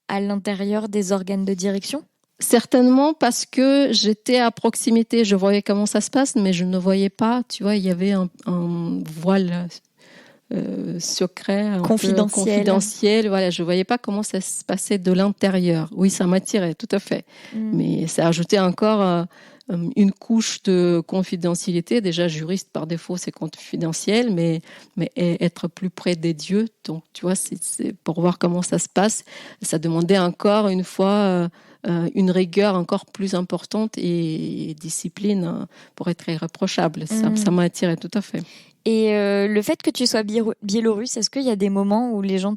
à l'intérieur des organes de direction ? Certainement parce que j'étais à proximité, je voyais comment ça se passe, mais je ne voyais pas, tu vois, il y avait un voile secret, confidentiel. Voilà, je voyais pas comment ça se passait de l'intérieur. Oui, ça m'attirait, tout à fait. Mais ça ajoutait encore une couche de confidentialité. Déjà, juriste par défaut, c'est confidentiel, mais être plus près des dieux. Donc, tu vois, c'est pour voir comment ça se passe. Ça demandait encore une fois une rigueur encore plus importante et discipline pour être irréprochable. Ça m'a attiré, tout à fait. Et le fait que tu sois biélorusse, est-ce qu'il y a des moments où les gens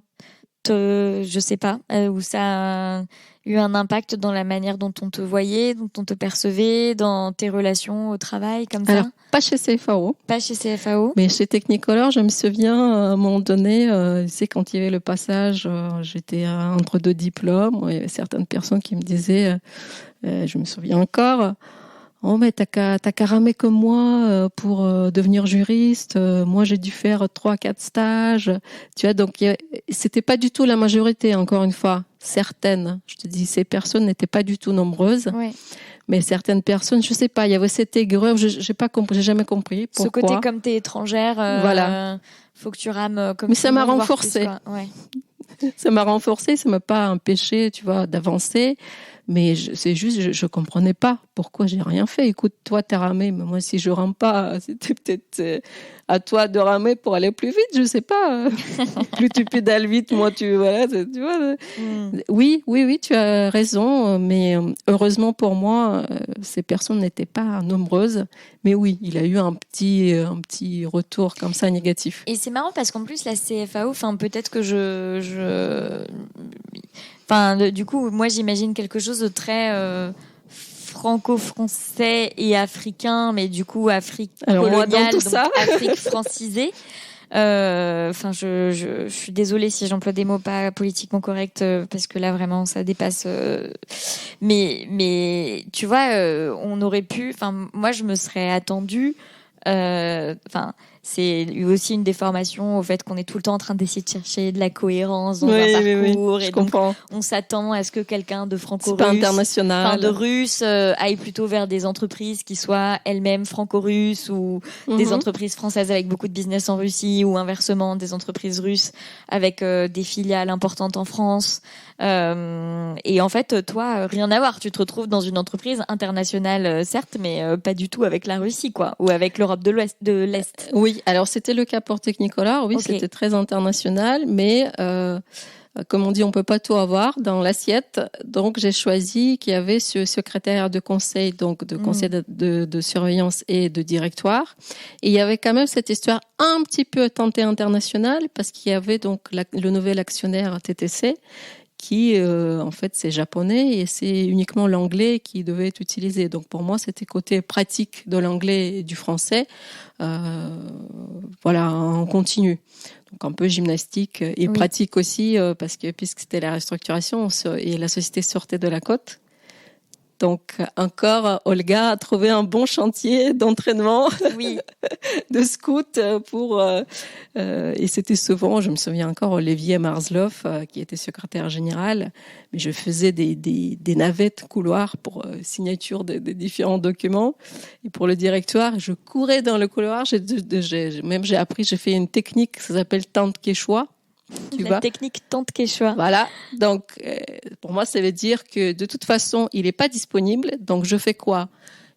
je sais pas, où ça a eu un impact dans la manière dont on te voyait, dont on te percevait, dans tes relations au travail, comme ça ? Alors, pas chez CFAO. Pas chez CFAO. Mais chez Technicolor, je me souviens, à un moment donné, quand il y avait le passage, j'étais entre deux diplômes, il y avait certaines personnes qui me disaient, je me souviens encore, oh mais t'as qu'à ramer comme moi pour devenir juriste. Moi j'ai dû faire 3-4 stages. Tu vois, donc c'était pas du tout la majorité, encore une fois. Certaines, je te dis, ces personnes n'étaient pas du tout nombreuses. Ouais. Mais certaines personnes, je sais pas, il y avait cette aigreur, j'ai jamais compris pourquoi. Ce côté comme t'es étrangère, voilà. Faut que tu rames comme. Mais ça m'a renforcé. Ouais. Ça m'a renforcé, ça m'a pas empêché, tu vois, d'avancer. Mais c'est juste, je comprenais pas pourquoi j'ai rien fait. Écoute, toi, t'as ramé, mais moi, si je rame pas, c'était peut-être à toi de ramer pour aller plus vite, je sais pas. Plus tu pédales vite, moi, tu vois. Oui, tu as raison, mais heureusement pour moi, ces personnes n'étaient pas nombreuses. Mais oui, il a eu un petit retour comme ça négatif. Et c'est marrant parce qu'en plus, la CFAO, peut-être que du coup, moi, j'imagine quelque chose de très franco-français et africain, mais du coup, Afrique coloniale, donc Afrique francisée. Je suis désolée si j'emploie des mots pas politiquement corrects parce que là, vraiment, ça dépasse. Mais tu vois, on aurait pu. Moi, je me serais attendue. C'est aussi une déformation au fait qu'on est tout le temps en train d'essayer de chercher de la cohérence dans un parcours. Oui, et donc, on s'attend à ce que quelqu'un de franco-russe, c'est pas international, de russe, aille plutôt vers des entreprises qui soient elles-mêmes franco-russes ou des entreprises françaises avec beaucoup de business en Russie ou inversement des entreprises russes avec des filiales importantes en France. Et en fait, toi, rien à voir. Tu te retrouves dans une entreprise internationale, certes, mais pas du tout avec la Russie, quoi, ou avec l'Europe de l'Est. Oui, alors c'était le cas pour Technicolor. Oui, okay. C'était très international, mais comme on dit, on peut pas tout avoir dans l'assiette. Donc, j'ai choisi qu'il y avait ce secrétaire de conseil, donc de conseil de surveillance et de directoire. Et il y avait quand même cette histoire un petit peu tentée internationale parce qu'il y avait donc le nouvel actionnaire TTC qui, en fait, c'est japonais et c'est uniquement l'anglais qui devait être utilisé. Donc, pour moi, c'était côté pratique de l'anglais et du français, voilà, en continu. Donc, un peu gymnastique et pratique aussi, parce que puisque c'était la restructuration et la société sortait de la côte. Donc, encore, Olga a trouvé un bon chantier d'entraînement de scout et c'était souvent, je me souviens encore, Olivier Marzloff, qui était secrétaire général, mais je faisais des navettes couloirs pour signature des différents documents. Et pour le directoire, je courais dans le couloir, j'ai appris, j'ai fait une technique, ça s'appelle tente quechua. Technique tente quechua. Voilà. Donc, pour moi, ça veut dire que de toute façon, il n'est pas disponible. Donc, je fais quoi?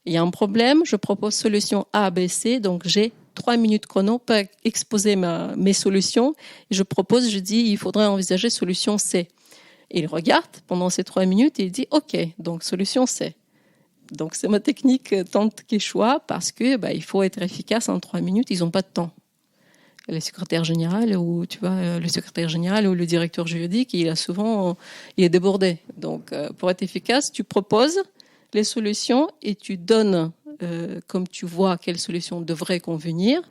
Il y a un problème, je propose solution A, B, C. Donc, j'ai 3 minutes chrono pour exposer mes solutions. Et je dis, il faudrait envisager solution C. Et il regarde pendant ces 3 minutes et il dit, OK, donc solution C. Donc, c'est ma technique tente quechua parce que il faut être efficace en 3 minutes. Ils n'ont pas de temps. Le secrétaire général ou le directeur juridique, il est débordé. Donc, pour être efficace, tu proposes les solutions et tu donnes, comme tu vois, quelle solution devrait convenir.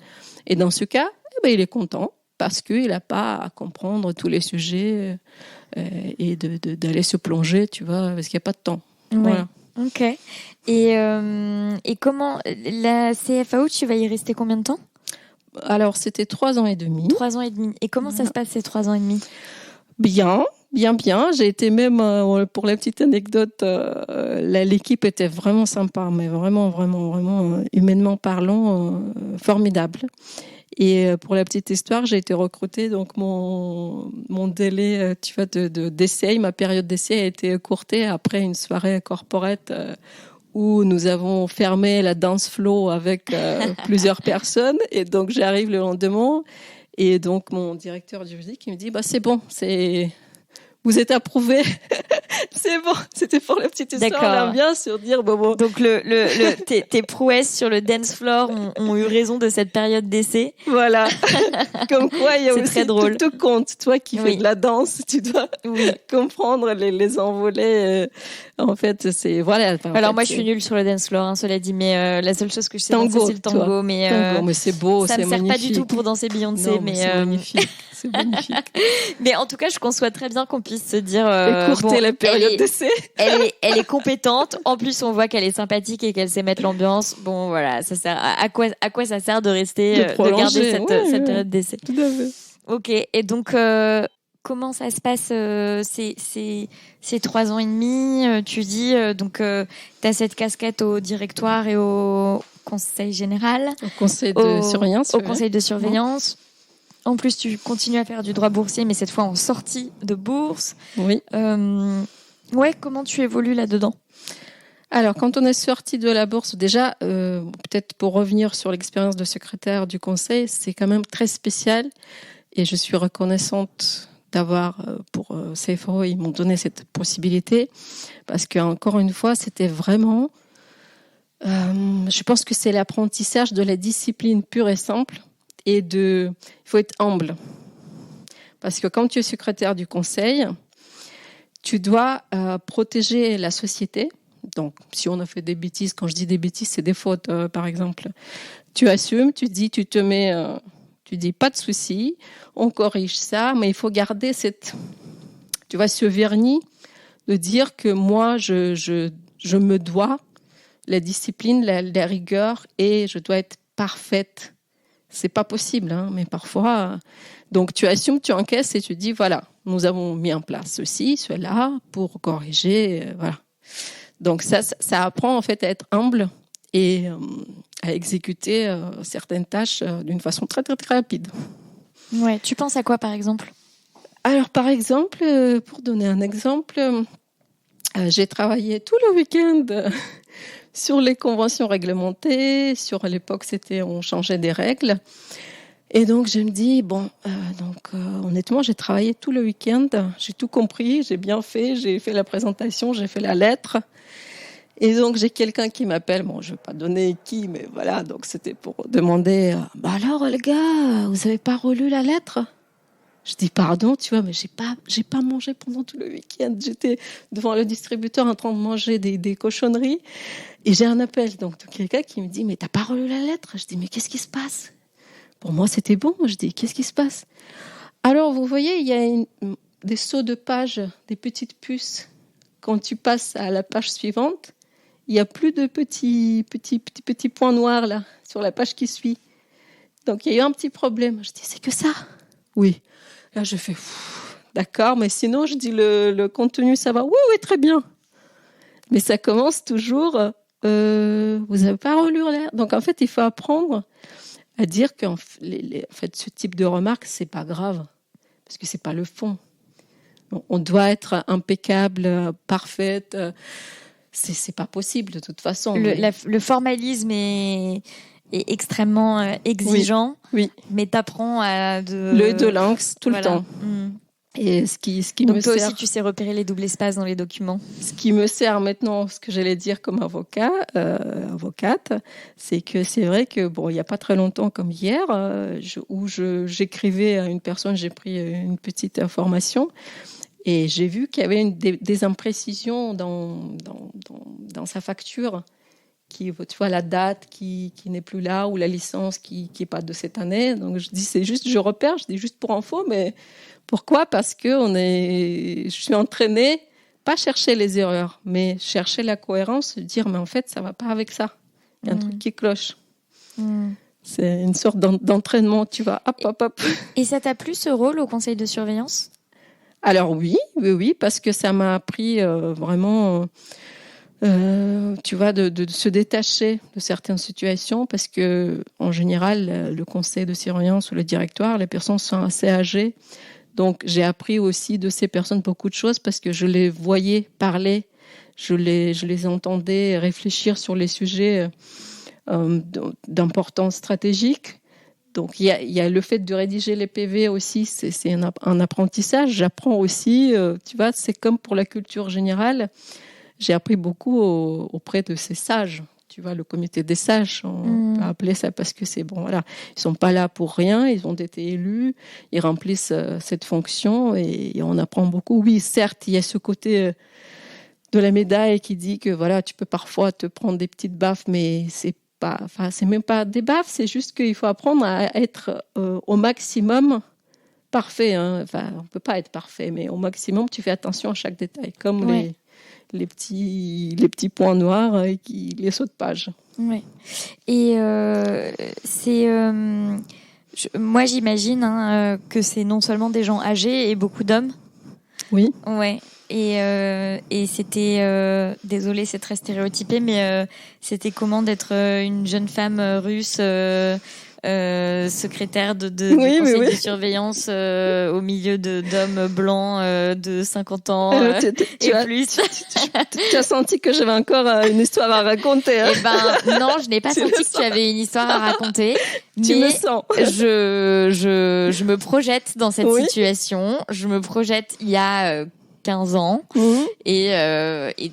Et dans ce cas, il est content parce qu'il n'a pas à comprendre tous les sujets et d'aller se plonger, tu vois, parce qu'il n'y a pas de temps. Ouais. Voilà. Ok. Et comment la CFAO, tu vas y rester combien de temps? Alors, c'était 3 ans et demi. 3 ans et demi. Et comment ça se passe, ces 3 ans et demi? Bien. J'ai été même, pour la petite anecdote, l'équipe était vraiment sympa, mais vraiment, humainement parlant, formidable. Et pour la petite histoire, j'ai été recrutée, donc mon délai, tu vois, d'essai, ma période d'essai a été écourtée après une soirée corporate où nous avons fermé la dance floor avec plusieurs personnes. Et donc, j'arrive le lendemain. Et donc, mon directeur juridique, il me dit, c'est bon, vous êtes approuvé. C'est bon. C'était pour la petite histoire, bien sur dire, bon. Donc, tes prouesses sur le dance floor ont eu raison de cette période d'essai. Voilà. Comme quoi, il y a aussi très drôle. Tout compte. Toi qui fais de la danse, tu dois comprendre les envolées. En fait, c'est, voilà. Alors, moi, je suis nulle sur le dance floor, cela dit, mais la seule chose que je sais danser, c'est le tango. Mais c'est beau, ça c'est magnifique. Ça me sert pas du tout pour danser Beyoncé, mais c'est magnifique. C'est magnifique. Mais en tout cas, je conçois très bien qu'on puisse se dire écourter la période d'essai. Elle est compétente. En plus, on voit qu'elle est sympathique et qu'elle sait mettre l'ambiance. Bon, voilà, ça sert à quoi ça sert de rester, de garder cette période d'essai. Tout à fait. Ok. Et donc, comment ça se passe ces 3 ans et demi? Tu dis donc, t'as cette casquette au directoire et au conseil général. Au conseil de surveillance. Au conseil de surveillance. En plus, tu continues à faire du droit boursier, mais cette fois en sortie de bourse. Oui. Comment tu évolues là-dedans? Alors, quand on est sorti de la bourse, déjà, peut-être pour revenir sur l'expérience de secrétaire du conseil, c'est quand même très spécial. Et je suis reconnaissante d'avoir, pour CFAO, ils m'ont donné cette possibilité. Parce qu'encore une fois, c'était vraiment... je pense que c'est l'apprentissage de la discipline pure et simple. Et il faut être humble. Parce que quand tu es secrétaire du conseil, tu dois protéger la société. Donc, si on a fait des bêtises, quand je dis des bêtises, c'est des fautes, par exemple. Tu assumes, tu dis pas de souci, on corrige ça, mais il faut garder ce vernis de dire que moi, je me dois la discipline, la rigueur, et je dois être parfaite. C'est pas possible, mais parfois. Donc, tu assumes, tu encaisses et tu dis, voilà, nous avons mis en place ceci, cela, pour corriger, voilà. Donc, ça apprend, en fait, à être humble et à exécuter certaines tâches d'une façon très, très, très rapide. Ouais, tu penses à quoi, par exemple? Alors, par exemple, pour donner un exemple, j'ai travaillé tout le week-end sur les conventions réglementées. À l'époque, on changeait des règles. Et donc, je me dis, honnêtement, j'ai travaillé tout le week-end. J'ai tout compris, j'ai bien fait. J'ai fait la présentation, j'ai fait la lettre. Et donc, j'ai quelqu'un qui m'appelle. Bon, je ne vais pas donner qui, mais voilà. Donc, c'était pour demander, alors, les gars, vous n'avez pas relu la lettre? Je dis pardon, tu vois, mais j'ai pas mangé pendant tout le week-end. J'étais devant le distributeur en train de manger des cochonneries et j'ai un appel donc de quelqu'un qui me dit mais t'as pas relu la lettre? Je dis mais qu'est-ce qui se passe? Pour moi c'était bon. Je dis qu'est-ce qui se passe? Alors vous voyez, il y a des sauts de page, des petites puces. Quand tu passes à la page suivante, il y a plus de petits points noirs là sur la page qui suit. Donc il y a eu un petit problème. Je dis c'est que ça? Oui. Là, je fais, d'accord, mais sinon, je dis, le contenu, ça va? Oui, très bien. Mais ça commence toujours, vous n'avez pas relu l'air. Donc, en fait, il faut apprendre à dire que fait, ce type de remarques, c'est pas grave, parce que c'est pas le fond. On doit être impeccable, parfaite. C'est pas possible, de toute façon. Le formalisme est extrêmement exigeant, oui. Mais t'apprends à le deux langues tout le temps. Et ce qui donc me toi sert... aussi tu sais repérer les doubles espaces dans les documents. Ce qui me sert maintenant, ce que j'allais dire comme avocate, c'est que c'est vrai que bon, il y a pas très longtemps comme hier, où j'écrivais à une personne, j'ai pris une petite information. Et j'ai vu qu'il y avait des imprécisions dans sa facture. Tu vois la date qui n'est plus là ou la licence qui n'est pas de cette année. Donc je dis je repère, je dis juste pour info, mais pourquoi? Parce que je suis entraînée, pas chercher les erreurs, mais chercher la cohérence, dire mais en fait ça va pas avec ça. Il y a un truc qui cloche. C'est une sorte d'entraînement, tu vois, hop. Et ça t'a plu ce rôle au conseil de surveillance? Alors oui, parce que ça m'a appris vraiment... tu vois, de se détacher de certaines situations parce que, en général, le conseil de surveillance ou le directoire, les personnes sont assez âgées. Donc, j'ai appris aussi de ces personnes beaucoup de choses parce que je les voyais parler, je les entendais réfléchir sur les sujets d'importance stratégique. Donc, il y a le fait de rédiger les PV aussi, c'est un apprentissage. J'apprends aussi, tu vois, c'est comme pour la culture générale. J'ai appris beaucoup auprès de ces sages. Tu vois, le comité des sages, on peut appeler ça parce que c'est bon, voilà. Ils sont pas là pour rien, ils ont été élus, ils remplissent cette fonction et on apprend beaucoup. Oui, certes, il y a ce côté de la médaille qui dit que voilà, tu peux parfois te prendre des petites baffes, mais c'est même pas des baffes, c'est juste qu'il faut apprendre à être au maximum parfait. Hein. Enfin, on peut pas être parfait, mais au maximum, tu fais attention à chaque détail, comme les petits points noirs et les sauts de page. Ouais. Et moi j'imagine que c'est non seulement des gens âgés et beaucoup d'hommes. Oui. Ouais. Et c'était désolée, c'est très stéréotypé, mais c'était comment d'être une jeune femme russe secrétaire du conseil de surveillance au milieu d'hommes blancs de 50 ans et plus. Tu as senti que j'avais encore une histoire à raconter. Hein. Eh ben non, je n'ai pas senti que tu avais une histoire à raconter. Tu me sens. Je me projette dans cette situation. Je me projette il y a 15 ans et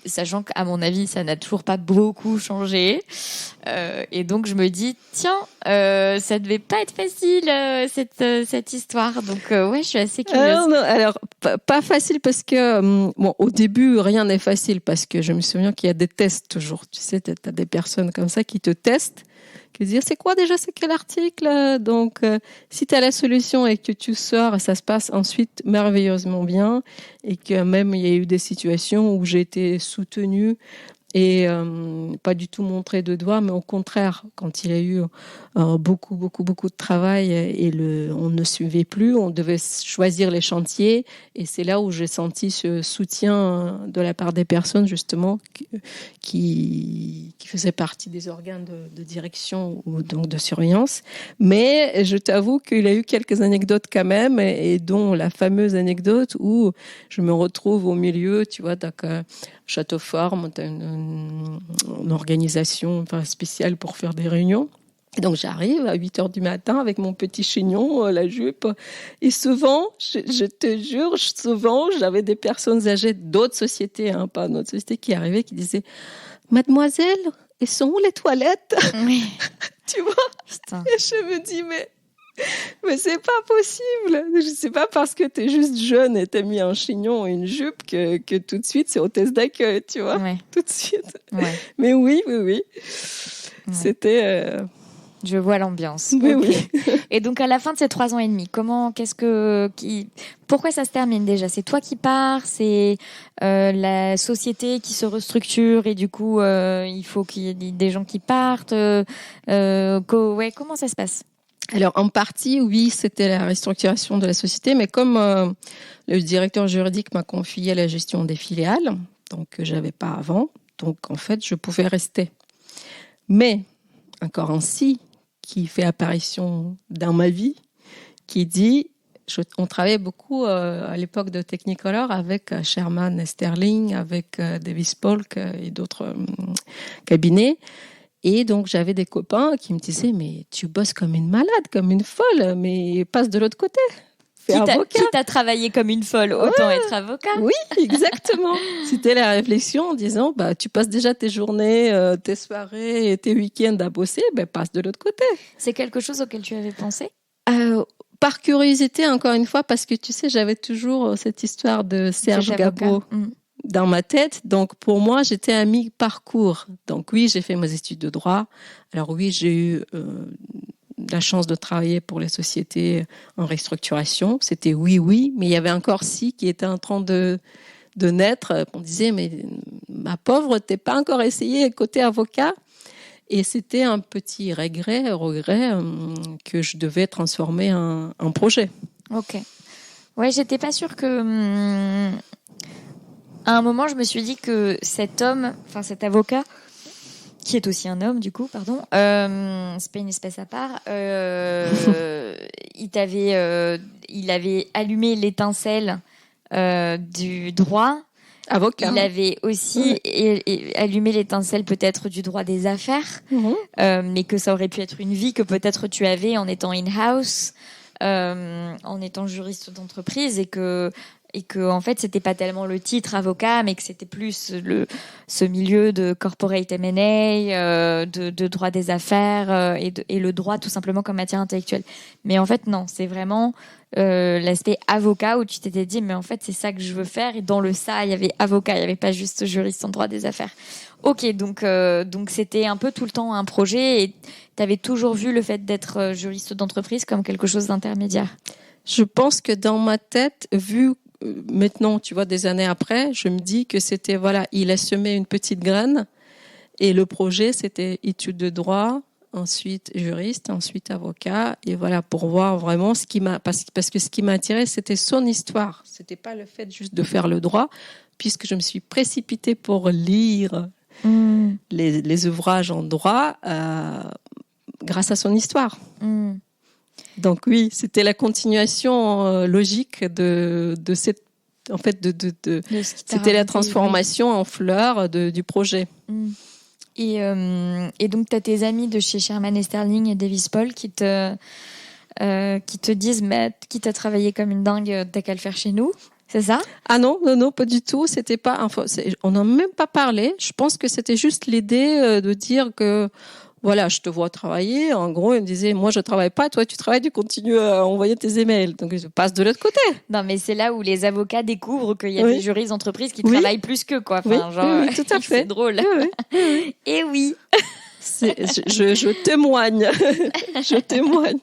sachant qu'à mon avis ça n'a toujours pas beaucoup changé et donc je me dis tiens ça devait pas être facile cette histoire donc je suis assez curieuse. Alors pas facile parce que au début rien n'est facile parce que je me souviens qu'il y a des tests toujours, tu sais, t'as des personnes comme ça qui te testent, qui disent c'est quoi déjà, c'est quel article, donc si tu as la solution et que tu sors, ça se passe ensuite merveilleusement bien et que même il y a eu des situations où j'ai été soutenue et pas du tout montré de doigts, mais au contraire, quand il y a eu beaucoup de travail et on ne suivait plus, on devait choisir les chantiers et c'est là où j'ai senti ce soutien de la part des personnes justement qui faisaient partie des organes de direction ou donc de surveillance. Mais je t'avoue qu'il y a eu quelques anecdotes quand même et dont la fameuse anecdote où je me retrouve au milieu, tu vois, Château Fort, une organisation spéciale pour faire des réunions. Et donc j'arrive à 8h du matin avec mon petit chignon, la jupe. Et souvent, je te jure, souvent j'avais des personnes âgées d'autres sociétés, pas notre société, qui arrivaient, qui disaient « Mademoiselle, elles sont où les toilettes ?» Oui. Tu vois ? Putain. Et je me dis « Mais Mais c'est pas possible. Je sais pas parce que t'es juste jeune et t'as mis un chignon et une jupe que tout de suite c'est hôtesse d'accueil, tu vois. Ouais. Tout de suite. Ouais. Mais oui. Ouais. C'était. Je vois l'ambiance. Oui, Ok. oui. Et donc à la fin de ces 3 ans et demi, pourquoi ça se termine déjà? C'est toi qui pars, c'est la société qui se restructure et du coup il faut qu'il y ait des gens qui partent. Ouais, comment ça se passe? Alors, en partie, oui, c'était la restructuration de la société, mais comme le directeur juridique m'a confié la gestion des filiales, donc que j'avais pas avant, donc en fait, je pouvais rester. Mais encore un si qui fait apparition dans ma vie, qui dit, on travaillait beaucoup à l'époque de Technicolor avec Sherman Sterling, avec Davis Polk et d'autres cabinets. Et donc, j'avais des copains qui me disaient, mais tu bosses comme une malade, comme une folle, mais passe de l'autre côté. Fais avocat. Quitte à travailler comme une folle, autant être avocat. Oui, exactement. C'était la réflexion en disant, bah, tu passes déjà tes journées, tes soirées et tes week-ends à bosser, ben, passe de l'autre côté. C'est quelque chose auquel tu avais pensé? Par curiosité, encore une fois, parce que tu sais, j'avais toujours cette histoire de Serge Gabot dans ma tête. Donc, pour moi, j'étais à mi-parcours. Donc, oui, j'ai fait mes études de droit. Alors, oui, j'ai eu la chance de travailler pour les sociétés en restructuration. C'était oui, mais il y avait encore si qui était en train de naître. On disait, mais ma pauvre, t'es pas encore essayé côté avocat. Et c'était un petit regret que je devais transformer en projet. Ok. Ouais, j'étais pas sûre que... À un moment, je me suis dit que cet avocat, qui est aussi un homme, du coup, pardon, c'est pas une espèce à part, il avait allumé l'étincelle du droit. Avocat. Il avait aussi allumé l'étincelle peut-être du droit des affaires, mais que ça aurait pu être une vie que peut-être tu avais en étant in-house, en étant juriste d'entreprise, et que en fait c'était pas tellement le titre avocat, mais que c'était plus ce milieu de corporate M&A, de droit des affaires, et le droit tout simplement comme matière intellectuelle. Mais en fait non, c'est vraiment l'aspect avocat où tu t'étais dit mais en fait c'est ça que je veux faire, et dans le ça il y avait avocat, il y avait pas juste juriste en droit des affaires. Ok, donc c'était un peu tout le temps un projet, et tu avais toujours vu le fait d'être juriste d'entreprise comme quelque chose d'intermédiaire. Je pense que dans ma tête, vu maintenant, tu vois, des années après, je me dis que c'était, voilà, il a semé une petite graine, et le projet, c'était études de droit, ensuite juriste, ensuite avocat, et voilà, pour voir vraiment ce qui m'a, parce que ce qui m'a attiré, c'était son histoire. C'était pas le fait juste de faire le droit, puisque je me suis précipitée pour lire les ouvrages en droit, grâce à son histoire. Donc oui, c'était la continuation logique de cette, en fait, c'était la transformation en fleur du projet. Et donc tu as tes amis de chez Sherman Sterling et Davis Polk qui te disent, mais quitte à travailler comme une dingue, t'as qu'à le faire chez nous. C'est ça? Ah non, pas du tout. C'était pas, enfin, on n'en a même pas parlé. Je pense que c'était juste l'idée de dire que, voilà, je te vois travailler. En gros, il me disait, moi, je travaille pas, toi, tu travailles, tu continues à envoyer tes emails. Donc, je passe de l'autre côté. Non, mais c'est là où les avocats découvrent qu'il y a des juristes d'entreprise qui travaillent plus qu'eux, quoi. Enfin, oui, tout à fait. C'est drôle. Oui. Et oui. Je témoigne. Je témoigne.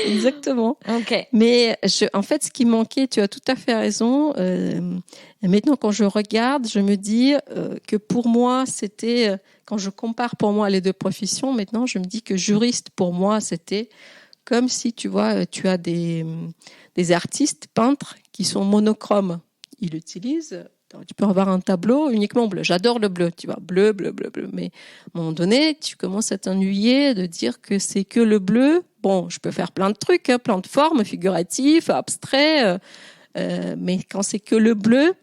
Exactement. Ok. Mais en fait, ce qui manquait, tu as tout à fait raison. Maintenant, quand je regarde, je me dis que pour moi, c'était, quand je compare pour moi les deux professions, maintenant, je me dis que juriste, pour moi, c'était comme si, tu vois, tu as des artistes peintres qui sont monochromes. Ils utilisent... Tu peux avoir un tableau uniquement bleu. J'adore le bleu, tu vois, bleu. Mais à un moment donné, tu commences à t'ennuyer de dire que c'est que le bleu. Bon, je peux faire plein de trucs, plein de formes figuratives, abstraits, mais quand c'est que le bleu,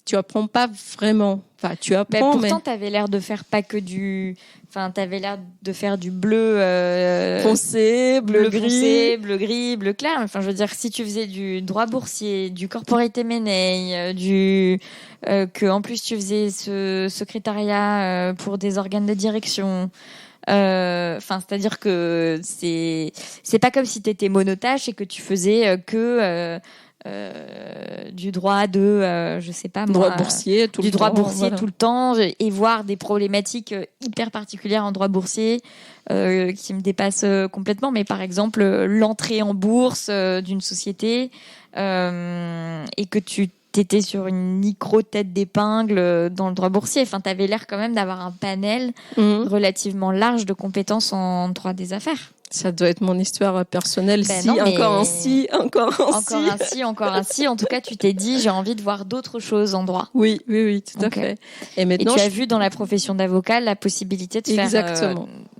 tu apprends pas vraiment. Enfin, tu apprends, pourtant, t'avais l'air de faire pas que du... Enfin, t'avais l'air de faire du bleu... foncé, bleu gris. Foncé, bleu gris, bleu clair. Enfin, je veux dire, si tu faisais du droit boursier, du corporate M&A, que en plus tu faisais ce secrétariat pour des organes de direction, C'est-à-dire que c'est pas comme si tu étais monotâche et que tu faisais du droit de je sais pas moi, droit boursier tout du le droit temps, boursier voilà. tout le temps et voir des problématiques hyper particulières en droit boursier qui me dépassent complètement. Mais par exemple l'entrée en bourse d'une société et que tu t'étais sur une micro tête d'épingle dans le droit boursier. Enfin, t'avais l'air quand même d'avoir un panel relativement large de compétences en droit des affaires. Ça doit être mon histoire personnelle. Ben non, mais Encore un si. Encore un si. En tout cas, tu t'es dit, j'ai envie de voir d'autres choses en droit. Oui, tout à fait. Et maintenant, tu as vu dans la profession d'avocat la possibilité de faire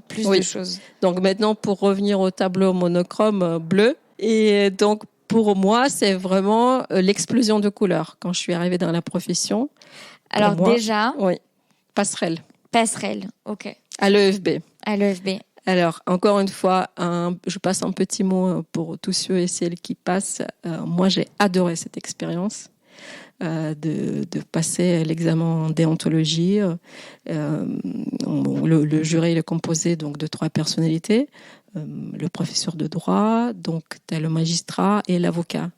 plus de choses. Donc maintenant, pour revenir au tableau monochrome bleu, et donc pour moi, c'est vraiment l'explosion de couleurs quand je suis arrivée dans la profession. Alors moi, déjà, oui, passerelle, ok. À l'EFB. Alors, encore une fois, je passe un petit mot pour tous ceux et celles qui passent. Moi, j'ai adoré cette expérience de passer l'examen en déontologie. Le jury est composé donc de 3 personnalités. Le professeur de droit, donc tu as le magistrat et l'avocat.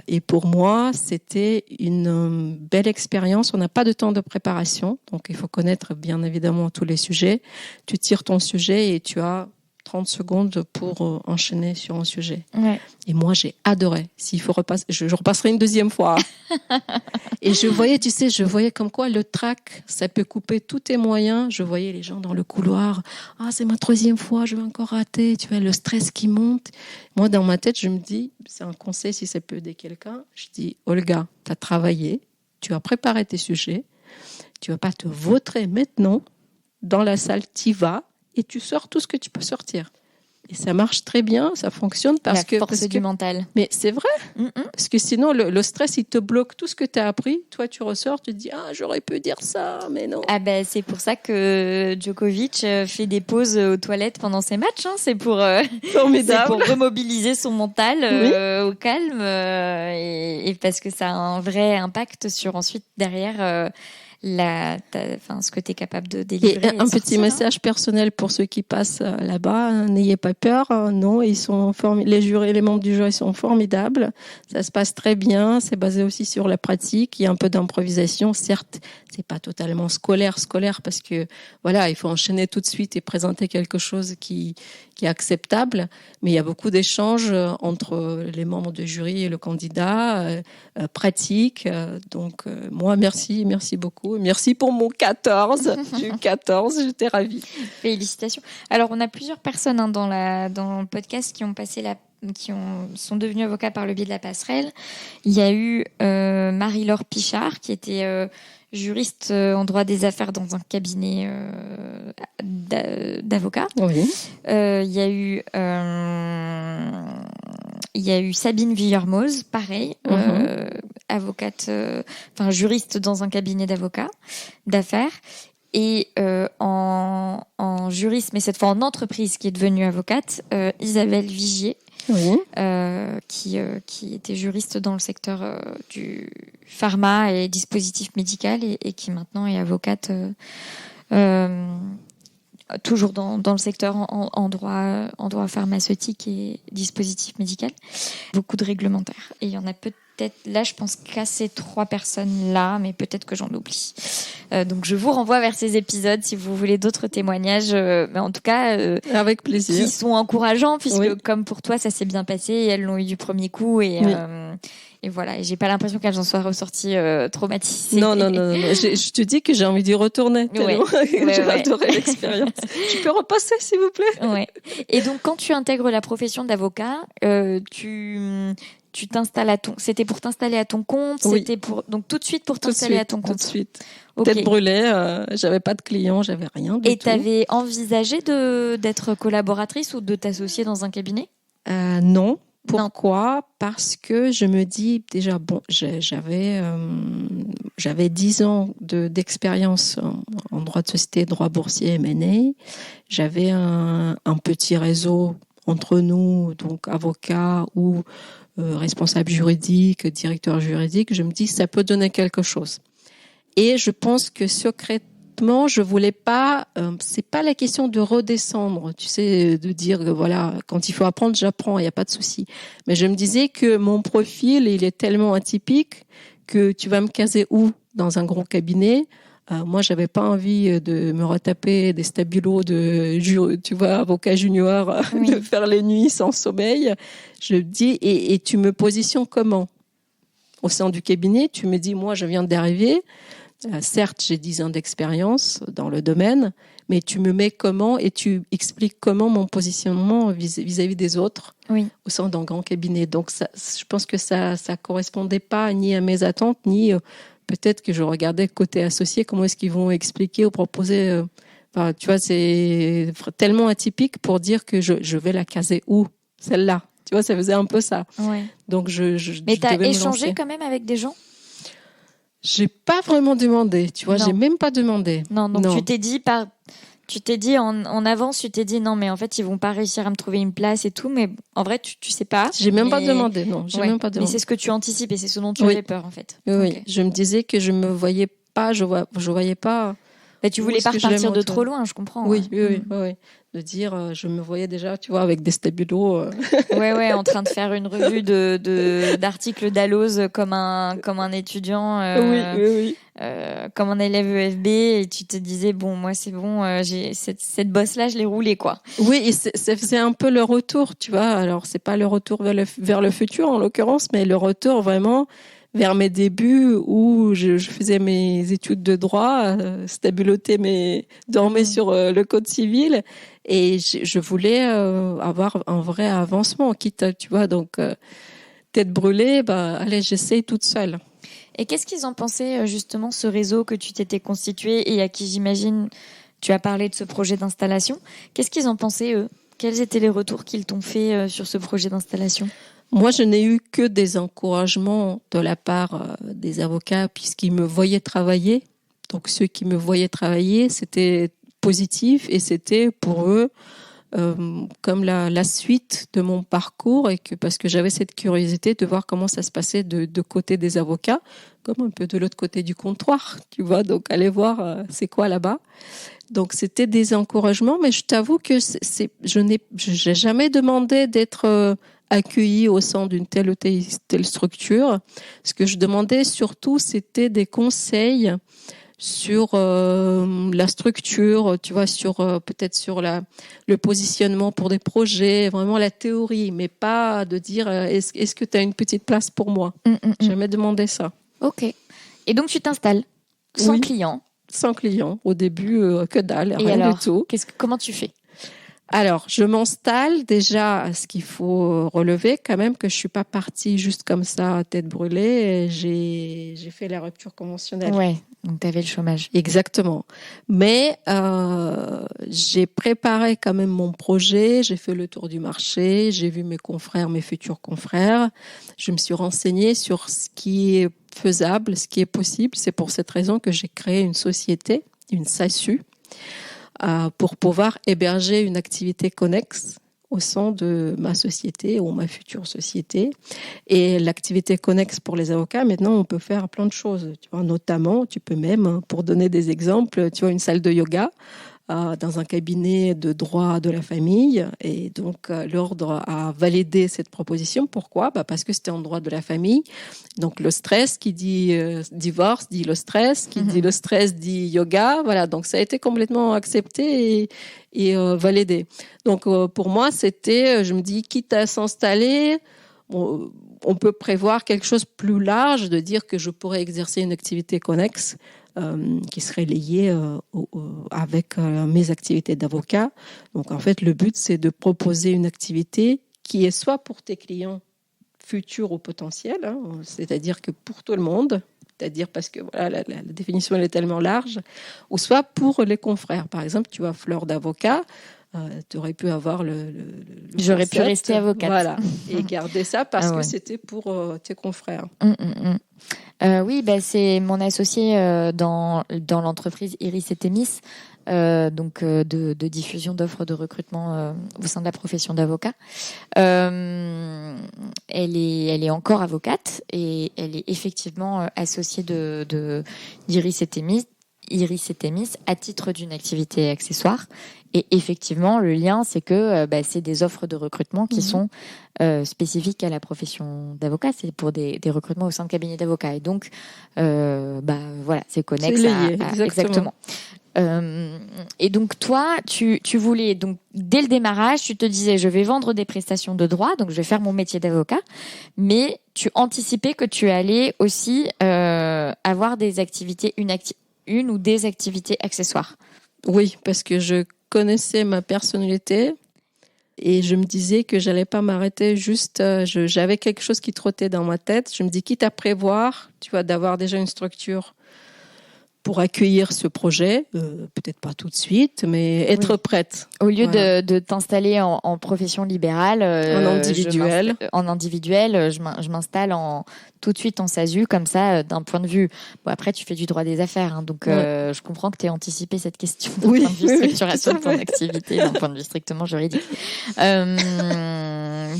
Et pour moi, c'était une belle expérience. On n'a pas de temps de préparation, donc il faut connaître bien évidemment tous les sujets. Tu tires ton sujet et tu as 30 secondes pour enchaîner sur un sujet. Ouais. Et moi, j'ai adoré. S'il faut repasser, je repasserai une deuxième fois. Et je voyais comme quoi le trac, ça peut couper tous tes moyens. Je voyais les gens dans le couloir. Ah, c'est ma 3e fois, je vais encore rater. Tu vois, le stress qui monte. Moi, dans ma tête, je me dis, c'est un conseil si ça peut aider quelqu'un. Je dis, Olga, tu as travaillé, tu as préparé tes sujets, tu vas pas te vautrer maintenant. Dans la salle, t'y vas et tu sors tout ce que tu peux sortir. Et ça marche très bien, ça fonctionne parce que... La force du mental. Mais c'est vrai, parce que sinon, le stress, il te bloque tout ce que tu as appris. Toi, tu ressors, tu te dis, j'aurais pu dire ça, mais non. Ah ben, c'est pour ça que Djokovic fait des pauses aux toilettes pendant ses matchs. C'est pour remobiliser son mental au calme et parce que ça a un vrai impact sur ensuite derrière... ce que tu es capable de délivrer. Et un petit message personnel pour ceux qui passent là-bas, n'ayez pas peur, non, ils sont les jurés, les membres du jury sont formidables, ça se passe très bien, c'est basé aussi sur la pratique, il y a un peu d'improvisation, certes, c'est pas totalement scolaire parce que voilà, il faut enchaîner tout de suite et présenter quelque chose qui est acceptable, mais il y a beaucoup d'échanges entre les membres du jury et le candidat, pratique, donc moi merci beaucoup. Merci pour mon 14. J'ai eu 14, j'étais ravie. Félicitations. Alors, on a plusieurs personnes dans le podcast qui sont devenues avocats par le biais de la passerelle. Il y a eu Marie-Laure Pichard, qui était juriste en droit des affaires dans un cabinet d'avocats. Oui. Il y a eu Sabine Villermoz, pareil, avocate, juriste dans un cabinet d'affaires, et en juriste, mais cette fois en entreprise, qui est devenue avocate, Isabelle Vigier, qui était juriste dans le secteur du pharma et dispositif médical et qui maintenant est avocate toujours dans le secteur en droit pharmaceutique et dispositif médical. Beaucoup de réglementaires. Et il y en a peut-être, là je pense qu'à ces 3 personnes-là, mais peut-être que j'en oublie. Donc je vous renvoie vers ces épisodes si vous voulez d'autres témoignages, mais en tout cas avec plaisir, qui sont encourageants puisque comme pour toi ça s'est bien passé, elles l'ont eu du premier coup et voilà, et j'ai pas l'impression qu'elles en soient ressorties traumatisées. Non. Je te dis que j'ai envie d'y retourner. J'ai adoré l'expérience. Tu peux repasser, s'il vous plaît. Ouais. Et donc, quand tu intègres la profession d'avocat, tu t'installes c'était pour t'installer à ton compte, c'était donc tout de suite pour t'installer à ton compte. Tout de suite. Okay. Tête brûlée, j'avais pas de clients, j'avais rien du tout. Et t'avais envisagé d'être collaboratrice ou de t'associer dans un cabinet? Non. Pourquoi ? Parce que je me dis déjà j'avais 10 ans d'expérience en droit de société, droit boursier, M&A. J'avais un petit réseau entre nous, donc avocats ou responsables juridiques, directeurs juridiques. Je me dis ça peut donner quelque chose. Et je pense que honnêtement, je voulais pas. C'est pas la question de redescendre, tu sais, de dire que voilà, quand il faut apprendre, j'apprends, il y a pas de souci. Mais je me disais que mon profil, il est tellement atypique que tu vas me caser où? Dans un gros cabinet. Moi, j'avais pas envie de me retaper des stabilos tu vois, avocat junior, Oui. de faire les nuits sans sommeil. Je dis, et tu me positionnes comment? Au sein du cabinet, tu me dis, moi, je viens d'arriver. Certes, j'ai 10 ans d'expérience dans le domaine, mais tu me mets comment et tu expliques comment mon positionnement vis-à-vis des autres au sein d'un grand cabinet. Donc, je pense que ça correspondait pas ni à mes attentes, ni peut-être que je regardais côté associé, comment est-ce qu'ils vont expliquer ou proposer. Enfin, tu vois, c'est tellement atypique pour dire que je vais la caser où, celle-là. Tu vois, ça faisait un peu ça. Ouais. Donc, Mais tu as devais me échangé lancer. quand même avec des gens? J'ai pas vraiment demandé, tu vois, Non. j'ai même pas demandé. Non, donc Non. tu t'es dit en avance, tu t'es dit non, mais en fait, ils vont pas réussir à me trouver une place et tout, mais en vrai, tu sais pas. J'ai même pas Mais- demandé, non, j'ai Ouais. même pas Mais demandé. c'est ce que tu anticipes et c'est ce dont tu Oui. avais peur, en fait. Oui, Ok. je me disais que je me voyais pas, je voyais pas. Bah, tu Où voulais est-ce pas que je vais repartir me de retrouver. trop loin, je comprends. Oui, Ouais. oui. De dire, je me voyais déjà, tu vois, avec des stabilos. Ouais, en train de faire une revue d'articles d'Alloz comme un étudiant, Oui. comme un élève EFB, et tu te disais bon, moi c'est bon, j'ai cette bosse-là, je l'ai roulée, quoi. Oui, et c'est un peu le retour, tu vois. Alors, c'est pas le retour vers le futur, en l'occurrence, mais le retour vraiment vers mes débuts où je faisais mes études de droit, dormais sur le code civil, et je voulais avoir un vrai avancement, quitte à, tu vois, donc tête brûlée, bah allez, j'essaye toute seule. Et qu'est-ce qu'ils en pensaient, justement, ce réseau que tu t'étais constitué et à qui, j'imagine, tu as parlé de ce projet d'installation. Qu'est-ce qu'ils en pensaient, eux? Quels étaient les retours qu'ils t'ont fait sur ce projet d'installation? Moi, je n'ai eu que des encouragements de la part des avocats puisqu'ils me voyaient travailler. Donc, ceux qui me voyaient travailler, c'était positif et c'était pour eux comme la suite de mon parcours et que parce que j'avais cette curiosité de voir comment ça se passait de côté des avocats, comme un peu de l'autre côté du comptoir, tu vois. Donc, aller voir c'est quoi là-bas. Donc, c'était des encouragements, mais je t'avoue que j'ai jamais demandé d'être accueillie au sein d'une telle ou telle structure. Ce que je demandais surtout, c'était des conseils sur la structure, tu vois, sur peut-être sur le positionnement pour des projets, vraiment la théorie, mais pas de dire est-ce que tu as une petite place pour moi. J'ai jamais demandé ça. Ok. Et donc tu t'installes sans Oui. client. Sans client. Au début, que dalle, Et rien alors, du tout. comment tu fais? Alors, je m'installe déjà. Ce qu'il faut relever, quand même, que je suis pas partie juste comme ça, tête brûlée. J'ai fait la rupture conventionnelle. Ouais. Donc tu avais le chômage. Exactement. Mais j'ai préparé quand même mon projet. J'ai fait le tour du marché. J'ai vu mes confrères, mes futurs confrères. Je me suis renseignée sur ce qui est faisable, ce qui est possible. C'est pour cette raison que j'ai créé une société, une SASU. Pour pouvoir héberger une activité connexe au sein de ma société ou ma future société. Et l'activité connexe pour les avocats, maintenant, on peut faire plein de choses. Tu vois, notamment, tu peux même, pour donner des exemples, tu vois, une salle de yoga dans un cabinet de droit de la famille. Et donc, l'ordre a validé cette proposition. Pourquoi ? Parce que c'était en droit de la famille. Donc, le stress, qui dit divorce, dit le stress, qui dit le stress, dit yoga. Voilà, donc ça a été complètement accepté et validé. Donc, pour moi, c'était, je me dis, quitte à s'installer, on peut prévoir quelque chose de plus large, de dire que je pourrais exercer une activité connexe qui serait liée avec mes activités d'avocat. Donc, en fait, le but, c'est de proposer une activité qui est soit pour tes clients futurs ou potentiels, hein, c'est-à-dire que pour tout le monde, c'est-à-dire parce que voilà, la définition elle est tellement large, ou soit pour les confrères. Par exemple, tu as Fleur d'avocat, tu aurais pu avoir J'aurais concept, pu rester avocate. Voilà, et garder ça parce que ouais. c'était pour tes confrères. Oui, c'est mon associé dans l'entreprise Iris et Thémis, donc de diffusion d'offres de recrutement au sein de la profession d'avocat. Elle est encore avocate et elle est effectivement associée d'Iris et Thémis Iris et Thémis à titre d'une activité accessoire. Et effectivement, le lien, c'est que c'est des offres de recrutement qui sont spécifiques à la profession d'avocat. C'est pour des recrutements au sein de cabinets d'avocats. Et donc, voilà, c'est connexe. C'est lié, exactement. Et donc toi, tu voulais, donc dès le démarrage, tu te disais, je vais vendre des prestations de droit, donc je vais faire mon métier d'avocat, mais tu anticipais que tu allais aussi avoir des activités, une ou des activités accessoires. Oui, parce que je connaissais ma personnalité et je me disais que j'allais pas m'arrêter juste. J'avais quelque chose qui trottait dans ma tête. Je me dis, quitte à prévoir, tu vois, d'avoir déjà une structure pour accueillir ce projet, peut-être pas tout de suite, mais être prête. Au lieu de t'installer en profession libérale, en individuel, je m'installe tout de suite en SASU, comme ça, d'un point de vue... Bon, après, tu fais du droit des affaires, hein, donc je comprends que tu aies anticipé cette question d'un point de vue structuration de ton activité, d'un point de vue strictement juridique.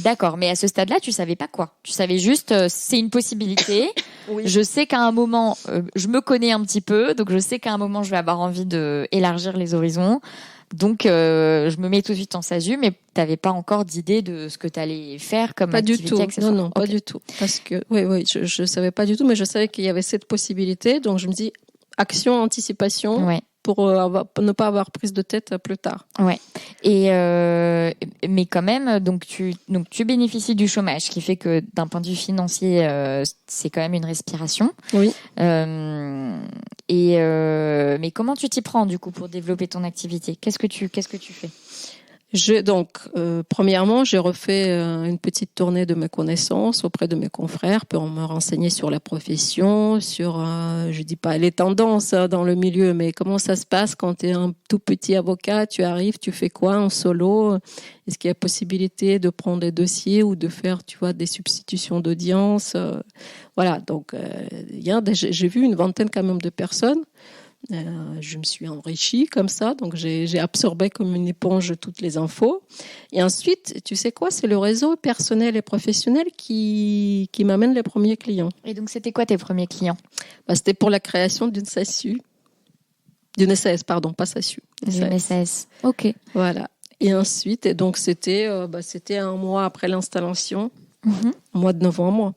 D'accord, mais à ce stade-là, tu savais pas quoi. Tu savais juste, c'est une possibilité. Oui. Je sais qu'à un moment, je me connais un petit peu, donc je sais qu'à un moment, je vais avoir envie d'élargir les horizons. Donc, je me mets tout de suite en SASU, mais tu n'avais pas encore d'idée de ce que tu allais faire comme activité accessoire. Non, pas du tout. Parce que, oui, je ne savais pas du tout, mais je savais qu'il y avait cette possibilité. Donc, je me dis, action, anticipation. Ouais. Pour ne pas avoir prise de tête plus tard. Ouais. Et mais quand même, donc tu bénéficies du chômage, ce qui fait que d'un point de vue financier, c'est quand même une respiration. Oui. Mais comment tu t'y prends du coup pour développer ton activité ? Qu'est-ce que tu fais ? Premièrement, j'ai refait une petite tournée de mes connaissances auprès de mes confrères pour me renseigner sur la profession, sur, je dis pas les tendances dans le milieu, mais comment ça se passe quand tu es un tout petit avocat, tu arrives, tu fais quoi en solo ? Est-ce qu'il y a possibilité de prendre des dossiers ou de faire, tu vois, des substitutions d'audience ? Voilà, donc j'ai vu une vingtaine quand même de personnes. Je me suis enrichie comme ça, donc j'ai absorbé comme une éponge toutes les infos. Et ensuite, tu sais quoi, c'est le réseau personnel et professionnel qui m'amène les premiers clients. Et donc, c'était quoi tes premiers clients ? C'était pour la création d'une SASU. D'une SAS, pardon, pas SASU. D'une SAS. Ok. Voilà. Et ensuite, donc c'était un mois après l'installation, au mois de novembre.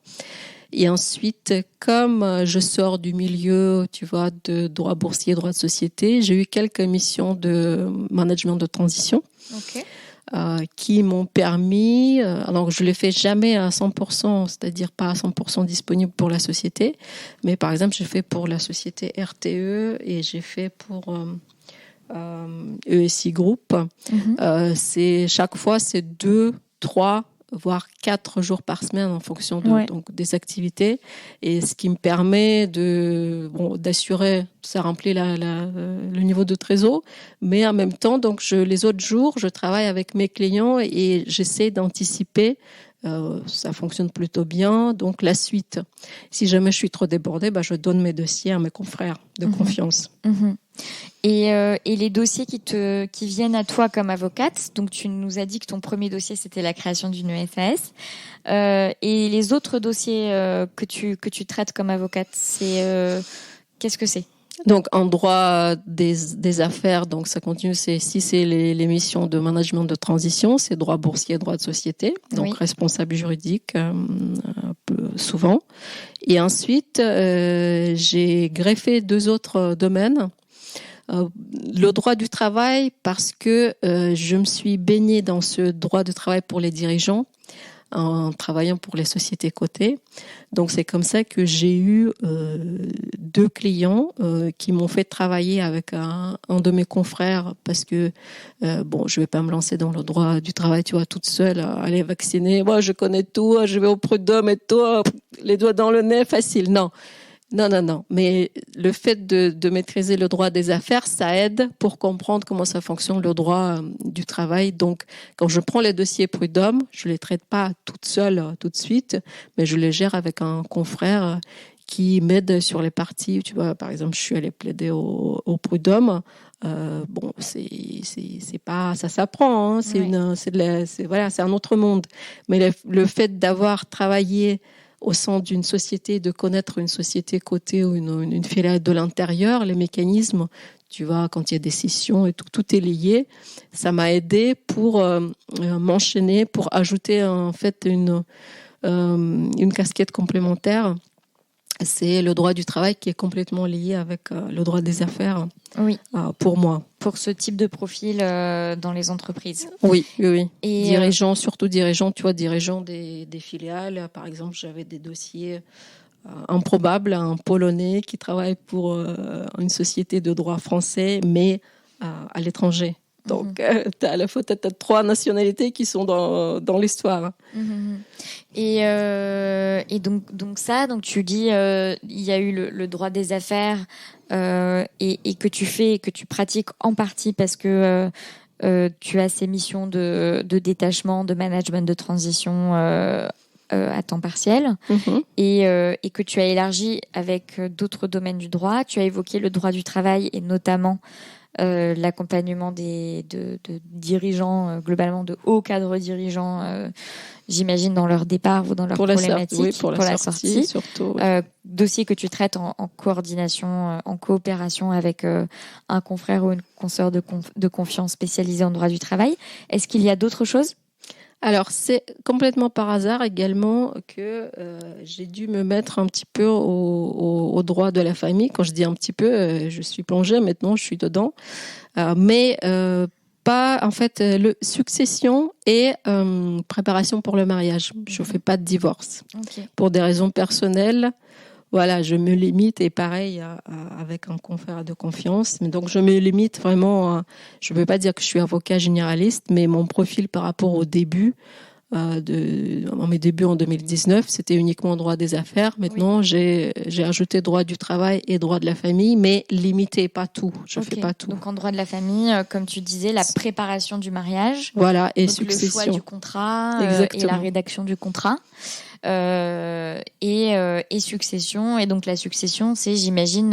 Et ensuite, comme je sors du milieu, tu vois, de droit boursier, droit de société, j'ai eu quelques missions de management de transition qui m'ont permis, alors je ne les fais jamais à 100%, c'est-à-dire pas à 100% disponible pour la société, mais par exemple, j'ai fait pour la société RTE et j'ai fait pour ESI Group. Chaque fois, c'est 2, 3, voire 4 jours par semaine en fonction donc, des activités. Et ce qui me permet d'assurer, ça remplit le niveau de trésor, mais en même temps, donc, les autres jours, je travaille avec mes clients et j'essaie d'anticiper. Ça fonctionne plutôt bien. Donc, la suite, si jamais je suis trop débordée, je donne mes dossiers à mes confrères de confiance. Et les dossiers qui viennent à toi comme avocate, donc tu nous as dit que ton premier dossier, c'était la création d'une SAS. Et les autres dossiers que tu traites comme avocate, qu'est-ce que c'est ? Donc, en droit des affaires, donc ça continue. Si c'est les missions de management de transition, c'est droit boursier, droit de société, donc responsable juridique souvent. Et ensuite, j'ai greffé 2 autres domaines. Le droit du travail, parce que je me suis baignée dans ce droit du travail pour les dirigeants en travaillant pour les sociétés cotées. Donc, c'est comme ça que j'ai eu 2 clients qui m'ont fait travailler avec un de mes confrères parce que, je vais pas me lancer dans le droit du travail, tu vois, toute seule, aller vacciner. Moi, je connais tout, je vais au prud'homme et tout, les doigts dans le nez, facile. Non. Mais le fait de maîtriser le droit des affaires, ça aide pour comprendre comment ça fonctionne le droit du travail. Donc, quand je prends les dossiers prud'homme, je les traite pas toute seule tout de suite, mais je les gère avec un confrère qui m'aide sur les parties. Tu vois, par exemple, je suis allée plaider au prud'homme. C'est pas, ça s'apprend. Hein, c'est un autre monde. Mais le fait d'avoir travaillé au sein d'une société, de connaître une société cotée ou une filiale de l'intérieur, les mécanismes, tu vois, quand il y a des scissions et tout est lié. Ça m'a aidé pour m'enchaîner, pour ajouter en fait une casquette complémentaire. C'est le droit du travail qui est complètement lié avec le droit des affaires, oui. Pour moi. Pour ce type de profil dans les entreprises. Oui. Et dirigeants, surtout dirigeants, tu vois, dirigeants des filiales. Par exemple, j'avais des dossiers improbables, un Polonais qui travaille pour une société de droit français, mais à l'étranger. Donc, tu as à la fois t'as 3 nationalités qui sont dans l'histoire. Et donc tu dis il y a eu le droit des affaires et que tu pratiques en partie parce que tu as ces missions de détachement, de management, de transition à temps partiel et que tu as élargi avec d'autres domaines du droit. Tu as évoqué le droit du travail et notamment l'accompagnement de dirigeants, globalement de hauts cadres dirigeants, j'imagine dans leur départ ou dans leur problématique, pour la sortie surtout. Dossier que tu traites en coordination, en coopération avec un confrère ou une consoeur de confiance spécialisée en droit du travail. Est-ce qu'il y a d'autres choses ? Alors, c'est complètement par hasard également que j'ai dû me mettre un petit peu au droit de la famille. Quand je dis un petit peu, je suis plongée, maintenant je suis dedans. Mais pas, en fait, succession et préparation pour le mariage. Je ne fais pas de divorce. Okay. Pour des raisons personnelles. Voilà, je me limite, et pareil avec un confrère de confiance. Mais donc, je me limite vraiment. Je ne veux pas dire que je suis avocat généraliste, mais mon profil par rapport au début, mes débuts en 2019, c'était uniquement droit des affaires. Maintenant, j'ai ajouté droit du travail et droit de la famille, mais limité, pas tout. Je fais pas tout. Donc, en droit de la famille, comme tu disais, la préparation du mariage. Voilà, et donc succession. Le choix du contrat et la rédaction du contrat. Et succession. Et donc, la succession, c'est, j'imagine,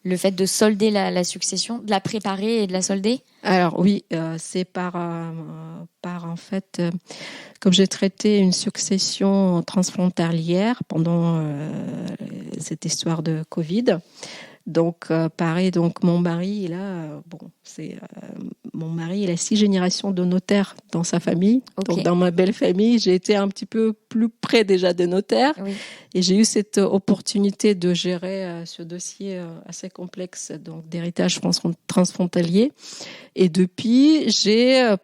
le fait de solder la succession, de la préparer et de la solder. Alors oui, c'est par en fait, comme j'ai traité une succession transfrontalière pendant cette histoire de Covid. Donc pareil, donc mon mari, mon mari, il a 6 générations de notaires dans sa famille. Okay. Donc dans ma belle famille, j'ai été un petit peu plus près déjà des notaires. Oui. Et j'ai eu cette opportunité de gérer ce dossier assez complexe, donc d'héritage transfrontalier. Et depuis, j'ai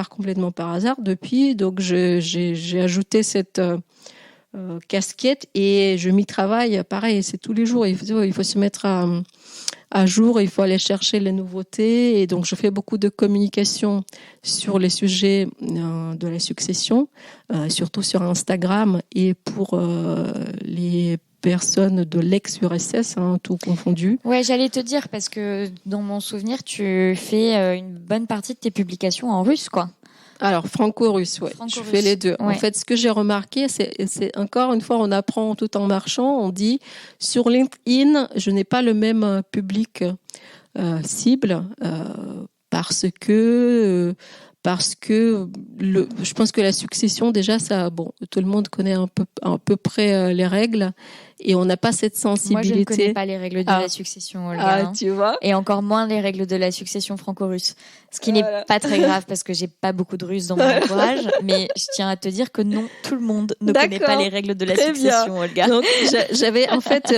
complètement par hasard, donc j'ai ajouté cette casquette et je m'y travaille. Pareil, c'est tous les jours. Il faut se mettre à jour, il faut aller chercher les nouveautés. Et donc, je fais beaucoup de communication sur les sujets de la succession, surtout sur Instagram et pour les personnes de l'ex-URSS, tout confondu. Ouais, j'allais te dire, parce que dans mon souvenir, tu fais une bonne partie de tes publications en russe, quoi. Alors, franco-russe, ouais. Je fais les deux. Ouais. En fait, ce que j'ai remarqué, c'est encore une fois, on apprend tout en marchant. On dit, sur LinkedIn, je n'ai pas le même public cible parce que je pense que la succession, déjà, ça, tout le monde connaît à peu près les règles. Et on n'a pas cette sensibilité. Moi, je ne connais pas les règles de la succession, Olga. Tu vois. Et encore moins les règles de la succession franco-russe. Ce qui n'est pas très grave parce que j'ai pas beaucoup de Russes dans mon entourage. Mais je tiens à te dire que non, tout le monde ne connaît pas les règles de la succession, Olga. Donc, j'avais, en fait,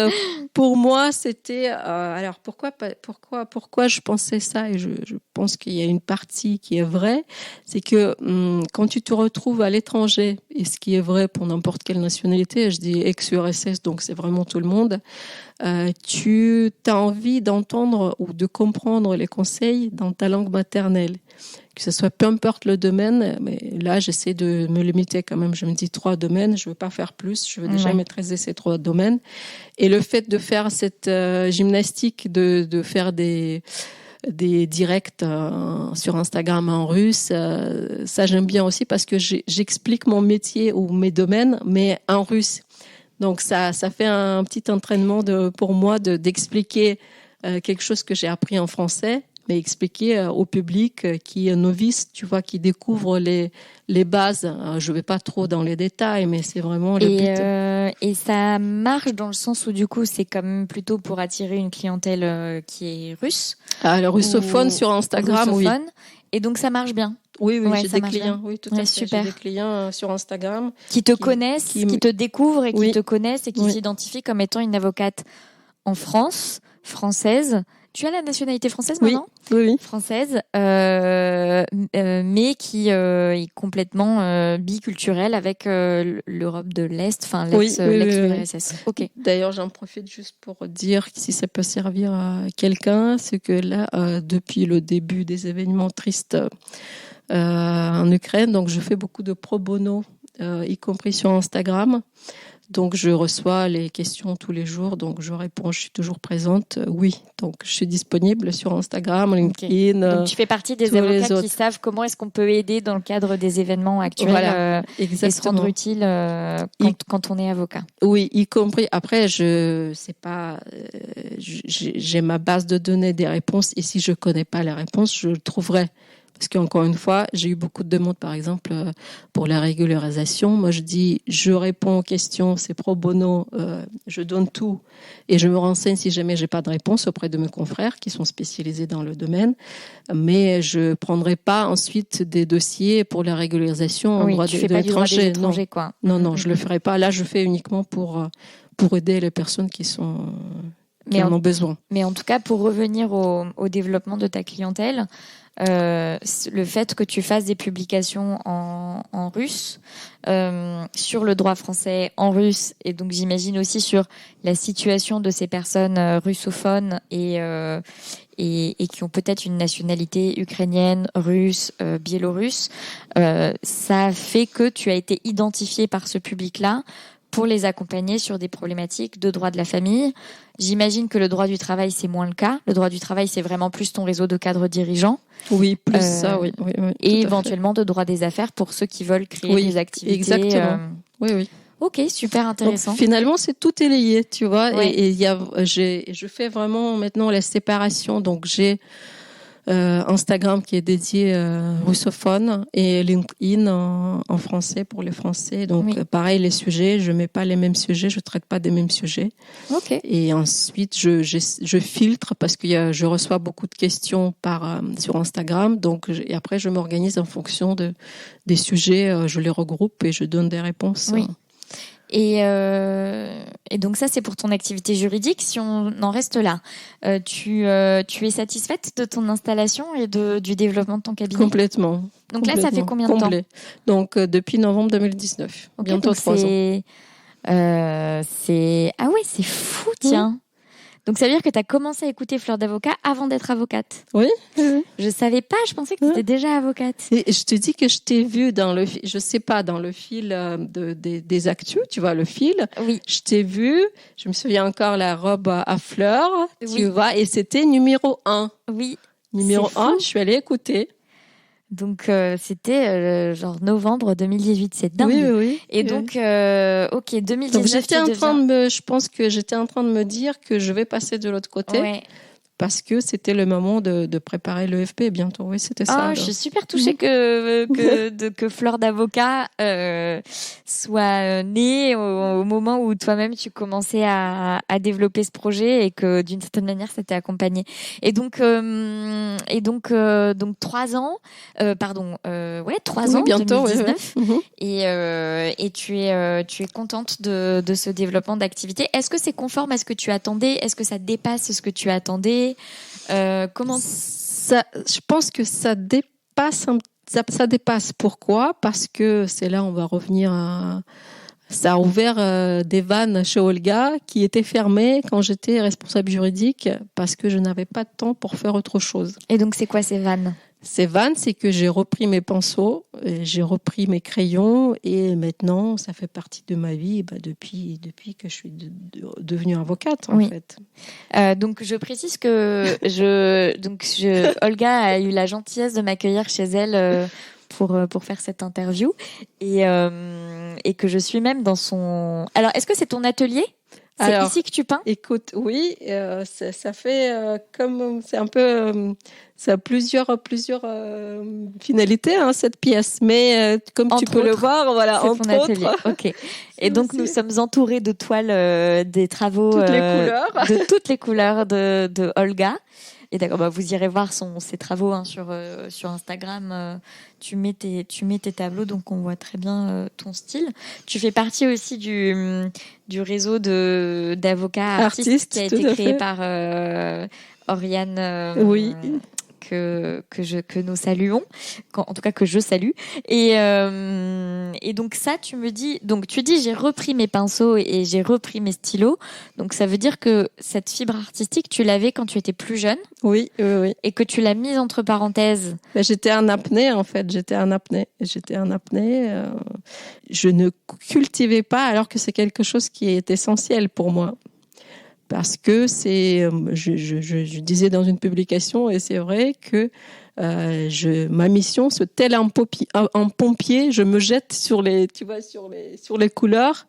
pour moi, c'était, alors pourquoi je pensais ça, et je pense qu'il y a une partie qui est vraie, c'est que quand tu te retrouves à l'étranger, et ce qui est vrai pour n'importe quelle nationalité, je dis ex-URSS, donc c'est vraiment tout le monde, tu as envie d'entendre ou de comprendre les conseils dans ta langue maternelle. Que ce soit peu importe le domaine, mais là j'essaie de me limiter quand même. Je me dis 3 domaines, je veux pas faire plus, je veux déjà maîtriser ces 3 domaines. Et le fait de faire cette gymnastique, de faire des directs sur Instagram en russe, ça j'aime bien aussi parce que j'explique mon métier ou mes domaines, mais en russe. Donc ça fait un petit entraînement pour moi d'expliquer quelque chose que j'ai appris en français mais expliquer au public qui est novice, tu vois, qui découvre les bases. Je vais pas trop dans les détails, mais c'est vraiment le but. Et ça marche dans le sens où du coup c'est quand même plutôt pour attirer une clientèle qui est russe. Le russophone sur Instagram, russophone, oui. Et donc ça marche bien. Oui, j'ai des clients. Bien. Oui, tout à fait. Super. J'ai des clients sur Instagram qui te connaissent, qui te découvrent et qui te connaissent et qui s'identifient comme étant une avocate en France, française. Tu as la nationalité française maintenant ? Oui. Française, mais qui est complètement biculturelle avec l'Europe de l'Est, enfin l'ex-URSS. Ok. D'ailleurs, j'en profite juste pour dire que si ça peut servir à quelqu'un, c'est que là, depuis le début des événements tristes en Ukraine, donc je fais beaucoup de pro bono, y compris sur Instagram. Donc, je reçois les questions tous les jours, donc je réponds, je suis toujours présente. Oui, donc je suis disponible sur Instagram, LinkedIn. Donc, tu fais partie des avocats qui savent comment est-ce qu'on peut aider dans le cadre des événements actuels et se rendre utile quand on est avocat. Oui, y compris. Après, j'ai ma base de données des réponses et si je connais pas les réponses, je le trouverai. Parce qu'encore une fois, j'ai eu beaucoup de demandes, par exemple, pour la régularisation. Moi, je réponds aux questions, c'est pro bono, je donne tout et je me renseigne si jamais j'ai pas de réponse auprès de mes confrères qui sont spécialisés dans le domaine. Mais je prendrai pas ensuite des dossiers pour la régularisation en droit de l'étranger. Non, je le ferai pas. Là, je fais uniquement pour aider les personnes qui en ont besoin. Mais en tout cas, pour revenir au développement de ta clientèle, le fait que tu fasses des publications en russe sur le droit français en russe et donc j'imagine aussi sur la situation de ces personnes russophones et qui ont peut-être une nationalité ukrainienne, russe, biélorusse, ça fait que tu as été identifié par ce public-là pour les accompagner sur des problématiques de droit de la famille. J'imagine que le droit du travail, c'est moins le cas. Le droit du travail, c'est vraiment plus ton réseau de cadres dirigeants. Oui, plus ça, oui. Et éventuellement de droit des affaires pour ceux qui veulent créer des activités. Exactement. Oui. Ok, super intéressant. Donc, finalement, tout est lié, tu vois. Ouais. Et je fais vraiment maintenant la séparation. Donc, j'ai Instagram qui est dédié russophone et LinkedIn en français pour les Français. Donc pareil, les sujets, je mets pas les mêmes sujets, je traite pas des mêmes sujets. Ok. Et ensuite je filtre parce que je reçois beaucoup de questions sur Instagram. Donc et après je m'organise en fonction des sujets, je les regroupe et je donne des réponses. Oui. Et donc ça, c'est pour ton activité juridique. Si on en reste là, tu es satisfaite de ton installation et du développement de ton cabinet ? Complètement. Donc là, ça fait combien de temps ? Donc depuis novembre 2019, bientôt 3 ans. Ah ouais, c'est fou, tiens. Donc ça veut dire que tu as commencé à écouter Fleur d'avocat avant d'être avocate. Oui. Je savais pas, je pensais que tu étais déjà avocate. Et je te dis que je t'ai vu dans le fil des actus, tu vois, le fil. Oui. Je t'ai vu, je me souviens encore la robe à fleurs, tu vois, et c'était numéro 1. Oui. Numéro 1, je suis allée écouter. Donc c'était genre novembre 2018, c'est dingue. Oui. Et donc OK, 2019. Donc je pense que j'étais en train de me dire que je vais passer de l'autre côté. Ouais. Parce que c'était le moment de préparer l'EFP bientôt. Oui, c'était ça. Je suis super touchée que Fleur d'avocat soit née au moment où toi-même tu commençais à développer ce projet et que d'une certaine manière ça t'a accompagné. Et donc 3 ans, 3 ans, bientôt, 2019. Et tu es contente de ce développement d'activité. Est-ce que c'est conforme à ce que tu attendais ? Est-ce que ça dépasse ce que tu attendais ? Comment ça, je pense que ça dépasse. Ça dépasse. Pourquoi ? Parce que c'est là on va revenir à. Ça a ouvert des vannes chez Olga qui étaient fermées quand j'étais responsable juridique parce que je n'avais pas de temps pour faire autre chose. Et donc c'est quoi ces vannes ? Ces vannes, c'est que j'ai repris mes pinceaux, j'ai repris mes crayons et maintenant, ça fait partie de ma vie depuis que je suis devenue avocate, en fait. Donc, je précise que Olga a eu la gentillesse de m'accueillir chez elle pour faire cette interview et que je suis même dans son... Alors, est-ce que c'est ton atelier ? C'est ici que tu peins? Écoute, oui, ça fait comme c'est un peu, ça a plusieurs finalités cette pièce, mais comme tu peux le voir, voilà, entre ton atelier. Ok. Et donc nous sommes entourés de toiles des travaux toutes les couleurs, de toutes les couleurs de Olga. Et d'accord, vous irez voir ses travaux sur Instagram. Tu mets tes tableaux, donc on voit très bien ton style. Tu fais partie aussi du réseau d'avocats artistes qui a été créé par Oriane. Oui. Que nous saluons, en tout cas que je salue. Et donc ça, tu dis j'ai repris mes pinceaux et j'ai repris mes stylos. Donc ça veut dire que cette fibre artistique, tu l'avais quand tu étais plus jeune. Oui. Et que tu l'as mise entre parenthèses. J'étais en apnée en fait. J'étais en apnée. Je ne cultivais pas alors que c'est quelque chose qui est essentiel pour moi. Parce que je disais dans une publication, et c'est vrai que ma mission, c'est tel un pompier, je me jette sur les couleurs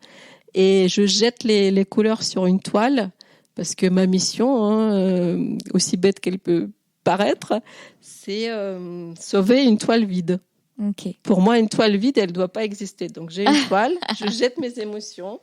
et je jette les couleurs sur une toile, parce que ma mission, aussi bête qu'elle peut paraître, c'est sauver une toile vide. Okay. Pour moi, une toile vide, elle ne doit pas exister. Donc j'ai une toile, je jette mes émotions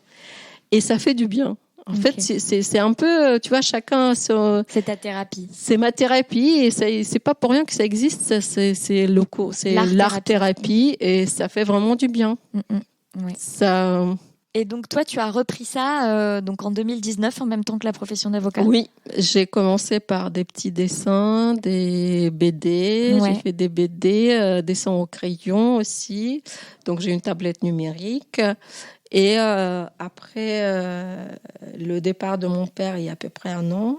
et ça fait du bien. En fait, c'est un peu, tu vois, chacun... C'est ta thérapie. C'est ma thérapie et c'est pas pour rien que ça existe. C'est l'art-thérapie et ça fait vraiment du bien. Oui. Ça... Et donc, toi, tu as repris ça donc en 2019, en même temps que la profession d'avocat? Oui, j'ai commencé par des petits dessins, des BD. Ouais. J'ai fait des BD, dessins au crayon aussi. Donc, j'ai une tablette numérique. Et après le départ de mon père, il y a à peu près 1 an,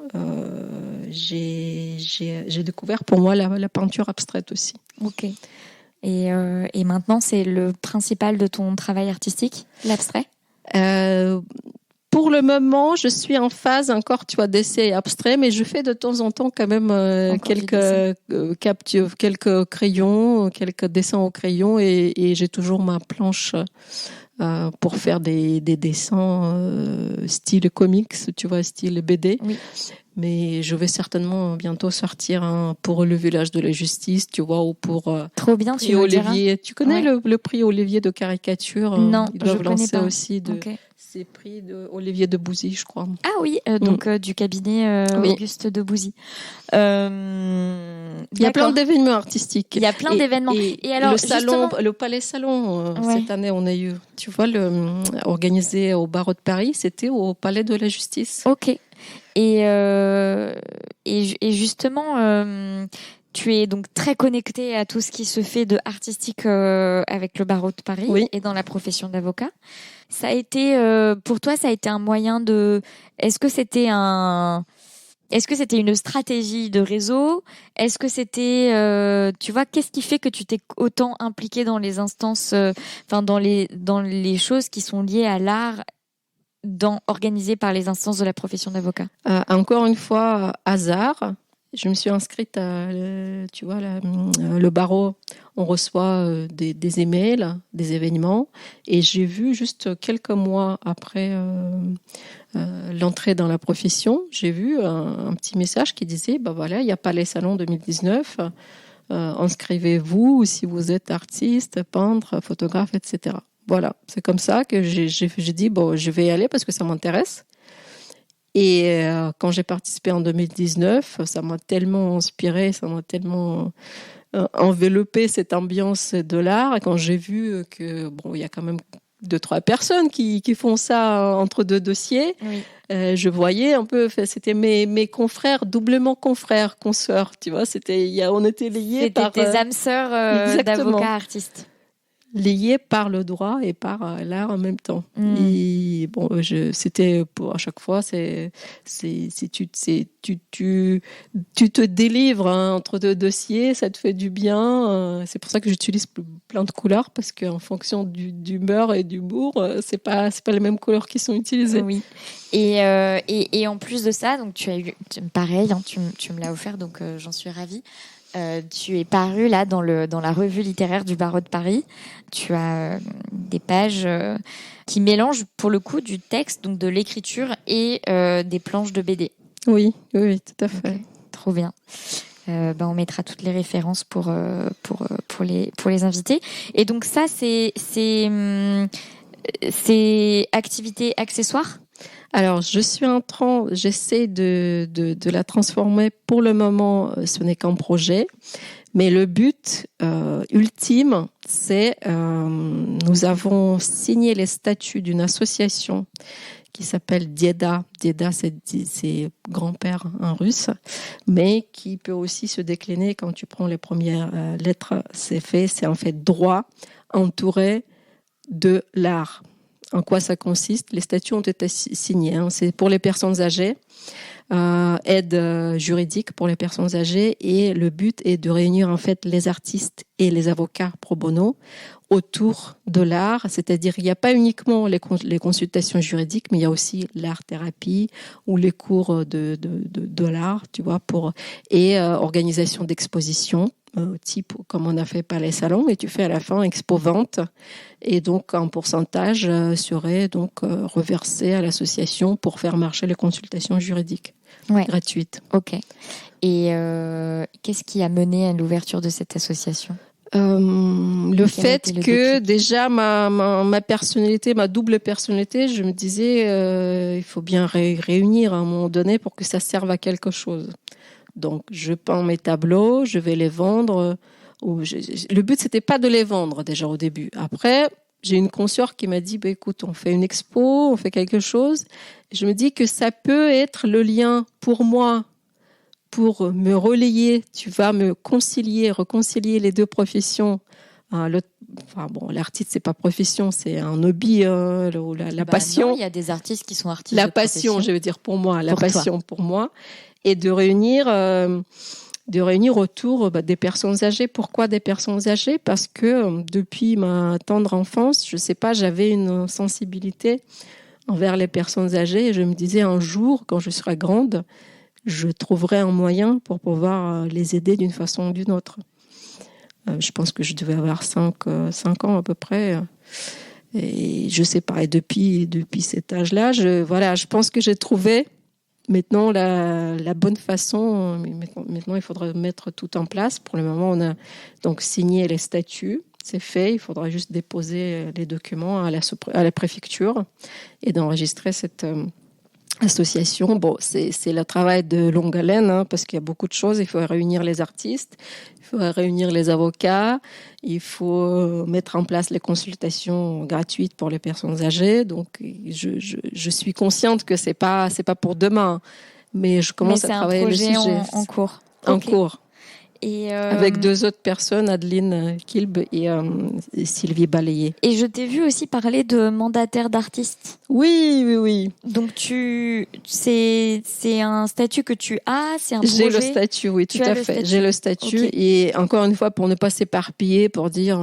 j'ai découvert pour moi la peinture abstraite aussi. Ok. Et maintenant, c'est le principal de ton travail artistique, l'abstrait? Pour le moment, je suis en phase encore, tu vois, d'essai abstrait, mais je fais de temps en temps quand même quelques crayons, quelques dessins au crayon, et j'ai toujours ma planche pour faire des dessins style comics, tu vois, style BD. Oui. Mais je vais certainement bientôt sortir pour relever l'âge de la justice, tu vois, ou pour trop bien, prix Olivier. Tu connais le prix Olivier de caricature? Non, ils doivent lancer pas. aussi ces prix de Olivier de Bouzy, je crois. Ah oui, donc du cabinet Auguste de Bouzy. Il y a plein d'événements artistiques. Il y a plein d'événements. Et alors, le Palais Salon, cette année, on a eu, tu vois, organisé au barreau de Paris, c'était au Palais de la Justice. Ok. Et justement, tu es donc très connectée à tout ce qui se fait de artistique avec le barreau de Paris et dans la profession d'avocat. Ça a été, pour toi, ça a été un moyen de... Est-ce que c'était une stratégie de réseau? Est-ce que c'était, tu vois, qu'est-ce qui fait que tu t'es autant impliquée dans les instances, dans les choses qui sont liées à l'art, organisées par les instances de la profession d'avocat? Encore une fois, hasard. Je me suis inscrite tu vois, le barreau. On reçoit des emails, des événements, et j'ai vu juste quelques mois après l'entrée dans la profession, j'ai vu un petit message qui disait, voilà, il y a Palais Salon 2019, inscrivez-vous si vous êtes artiste, peintre, photographe, etc. Voilà, c'est comme ça que j'ai dit, je vais y aller parce que ça m'intéresse. Et quand j'ai participé en 2019, ça m'a tellement inspiré, ça m'a tellement enveloppé cette ambiance de l'art. Et quand j'ai vu que il y a quand même 2-3 personnes qui font ça entre 2 dossiers, je voyais un peu, c'était mes confrères, doublement confrères, consoeurs, tu vois, on était liés par... C'était tes âmes sœurs d'avocats artistes. Liés par le droit et par l'art en même temps. Et c'était à chaque fois, tu te délivres entre 2 dossiers, ça te fait du bien. C'est pour ça que j'utilise plein de couleurs, parce qu'en fonction d'humeur et d'humour, c'est pas les mêmes couleurs qui sont utilisées. Oui. Et en plus de ça, donc pareil, hein, tu me l'as offert, donc j'en suis ravie. Tu es paru là dans la revue littéraire du Barreau de Paris. Tu as des pages qui mélangent pour le coup du texte, donc de l'écriture et des planches de BD. Oui, tout à fait. Okay. Trop bien. On mettra toutes les références pour les invités. Et donc ça, c'est activité accessoire. Alors, j'essaie de la transformer. Pour le moment, ce n'est qu'un projet. Mais le but ultime, c'est nous avons signé les statuts d'une association qui s'appelle Dieda. Dieda, c'est grand-père en russe, mais qui peut aussi se décliner quand tu prends les premières lettres. C'est en fait droit entouré de l'art. En quoi ça consiste? Les statuts ont été signés. C'est pour les personnes âgées, aide juridique pour les personnes âgées, et le but est de réunir en fait les artistes et les avocats pro bono autour de l'art. C'est-à-dire, il n'y a pas uniquement les consultations juridiques, mais il y a aussi l'art-thérapie ou les cours de l'art, tu vois, et organisation d'expositions. Type comme on a fait par les salons, et tu fais à la fin expo-vente, et donc un pourcentage serait donc reversé à l'association pour faire marcher les consultations juridiques gratuites. Ok. Et qu'est-ce qui a mené à l'ouverture de cette association? Le fait que déjà ma personnalité, ma double personnalité, je me disais il faut bien réunir à un moment donné pour que ça serve à quelque chose. Donc, je peins mes tableaux, je vais les vendre. Le but, c'était pas de les vendre déjà au début. Après, j'ai une consoeur qui m'a dit, écoute, on fait une expo, on fait quelque chose. Je me dis que ça peut être le lien pour moi, pour me relayer. Tu vas me réconcilier les deux professions. L'artiste, c'est pas profession, c'est un hobby, la passion. Non, il y a des artistes qui sont artistes. La passion, je veux dire pour moi, la passion pour moi. Et de réunir autour des personnes âgées. Pourquoi des personnes âgées? Parce que depuis ma tendre enfance, je sais pas, j'avais une sensibilité envers les personnes âgées, et je me disais un jour, quand je serai grande, je trouverai un moyen pour pouvoir les aider d'une façon ou d'une autre. Je pense que je devais avoir 5 ans à peu près. Et je sais pas, et depuis cet âge-là, je pense que j'ai trouvé maintenant la bonne façon. Maintenant, il faudra mettre tout en place. Pour le moment, on a donc signé les statuts. C'est fait. Il faudra juste déposer les documents à la préfecture et d'enregistrer cette association. Bon, c'est le travail de longue haleine, parce qu'il y a beaucoup de choses. Il faut réunir les artistes, il faut réunir les avocats, il faut mettre en place les consultations gratuites pour les personnes âgées. Donc, je suis consciente que c'est pas pour demain, mais je commence à travailler le sujet. En cours. En cours. Et avec 2 autres personnes, Adeline Kilb et Sylvie Balayé. Et je t'ai vu aussi parler de mandataire d'artiste. Oui. Donc c'est un statut que tu as, c'est un projet. J'ai le statut, oui, tout à fait. J'ai le statut. Okay. Et encore une fois, pour ne pas s'éparpiller, pour dire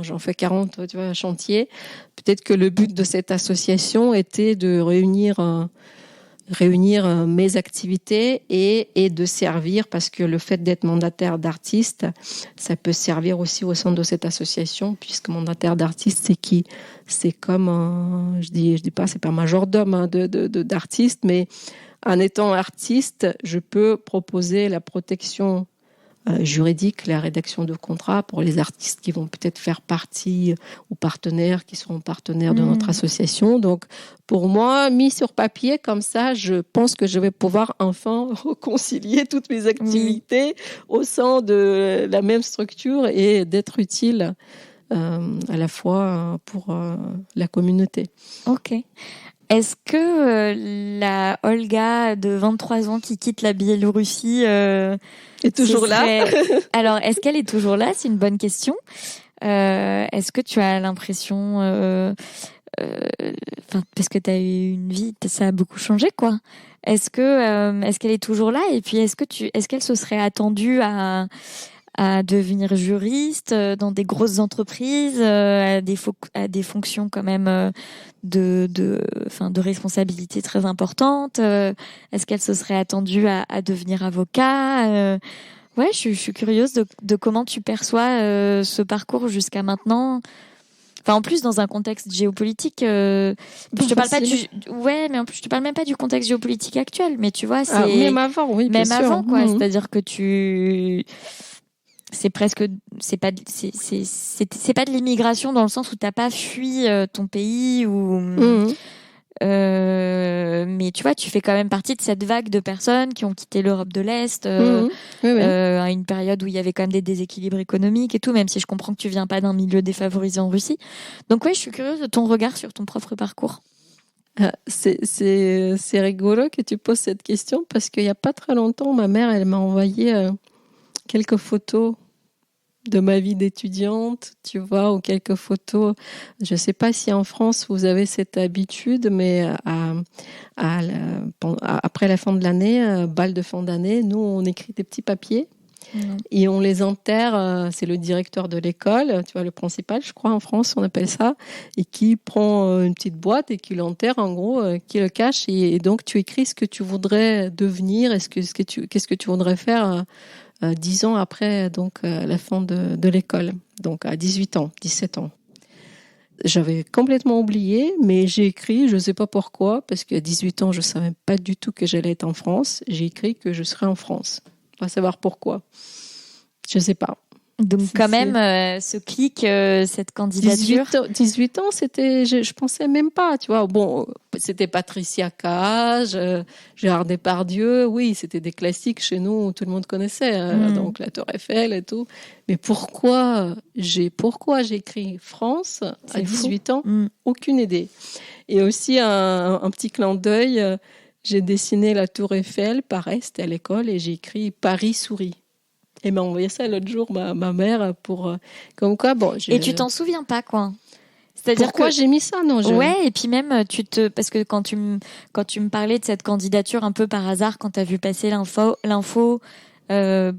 j'en fais 40, tu vois, chantier. Peut-être que le but de cette association était de réunir mes activités et de servir, parce que le fait d'être mandataire d'artiste, ça peut servir aussi au sein de cette association, puisque mandataire d'artiste, c'est comme je dis pas, c'est pas majordome d'artiste, mais en étant artiste, je peux proposer la protection juridique, la rédaction de contrats pour les artistes qui vont peut-être faire partie ou partenaires, qui seront partenaires de notre association. Donc, pour moi, mis sur papier comme ça, je pense que je vais pouvoir enfin réconcilier toutes mes activités au sein de la même structure et d'être utile à la fois pour la communauté. Ok. Est-ce que la Olga de 23 ans qui quitte la Biélorussie est toujours là? Alors, est-ce qu'elle est toujours là? C'est une bonne question. Est-ce que tu as l'impression... parce que tu as eu une vie, ça a beaucoup changé, quoi. Est-ce qu'elle est toujours là? Et puis, est-ce qu'elle se serait attendue à à devenir juriste dans des grosses entreprises, à des fonctions quand même de responsabilité très importantes. Est-ce qu'elle se serait attendue à devenir avocat? Ouais, je suis curieuse de comment tu perçois ce parcours jusqu'à maintenant. Enfin, en plus, dans un contexte géopolitique, je te parle pas mais en plus, je te parle même pas du contexte géopolitique actuel. Mais tu vois, c'est même avant, oui, bien même sûr. avant, quoi. C'est-à-dire que c'est pas de l'immigration dans le sens où t'as pas fui ton pays ou. Mais tu vois, tu fais quand même partie de cette vague de personnes qui ont quitté l'Europe de l'Est à une période où il y avait quand même des déséquilibres économiques et tout, même si je comprends que tu viens pas d'un milieu défavorisé en Russie. Donc ouais, je suis curieuse de ton regard sur ton propre parcours. C'est rigolo que tu poses cette question parce qu'il y a pas très longtemps, ma mère, elle m'a envoyé quelques photos de ma vie d'étudiante, tu vois, ou quelques photos. Je ne sais pas si en France vous avez cette habitude, mais après la fin de l'année, bal de fin d'année, nous on écrit des petits papiers et on les enterre. C'est le directeur de l'école, tu vois, le principal, je crois en France on appelle ça, et qui prend une petite boîte et qui l'enterre en gros, qui le cache et donc tu écris ce que tu voudrais devenir, qu'est-ce que tu voudrais faire. 10 ans après donc la fin de l'école, donc à 18 ans, 17 ans. J'avais complètement oublié, mais j'ai écrit, je ne sais pas pourquoi, parce qu'à 18 ans, je ne savais pas du tout que j'allais être en France. J'ai écrit que je serais en France. On va savoir pourquoi. Je ne sais pas. Donc quand même, ce clic, cette candidature. 18 ans, c'était, je pensais même pas, tu vois. Bon, c'était Patricia Cage, Gérard Depardieu, oui, c'était des classiques chez nous, tout le monde connaissait, donc la Tour Eiffel et tout. Mais pourquoi j'ai écrit France à 18 ans? Aucune idée. Et aussi un petit clin d'œil, j'ai dessiné la Tour Eiffel, pareil, c'était à l'école, et j'ai écrit Paris sourit. Et m'a envoyé ça l'autre jour, ma mère, pour comme quoi. Bon. Et tu t'en souviens pas, quoi. C'est-à-dire pourquoi j'ai mis ça, non? Ouais, et puis même parce que quand tu me parlais de cette candidature un peu par hasard, quand t'as vu passer l'info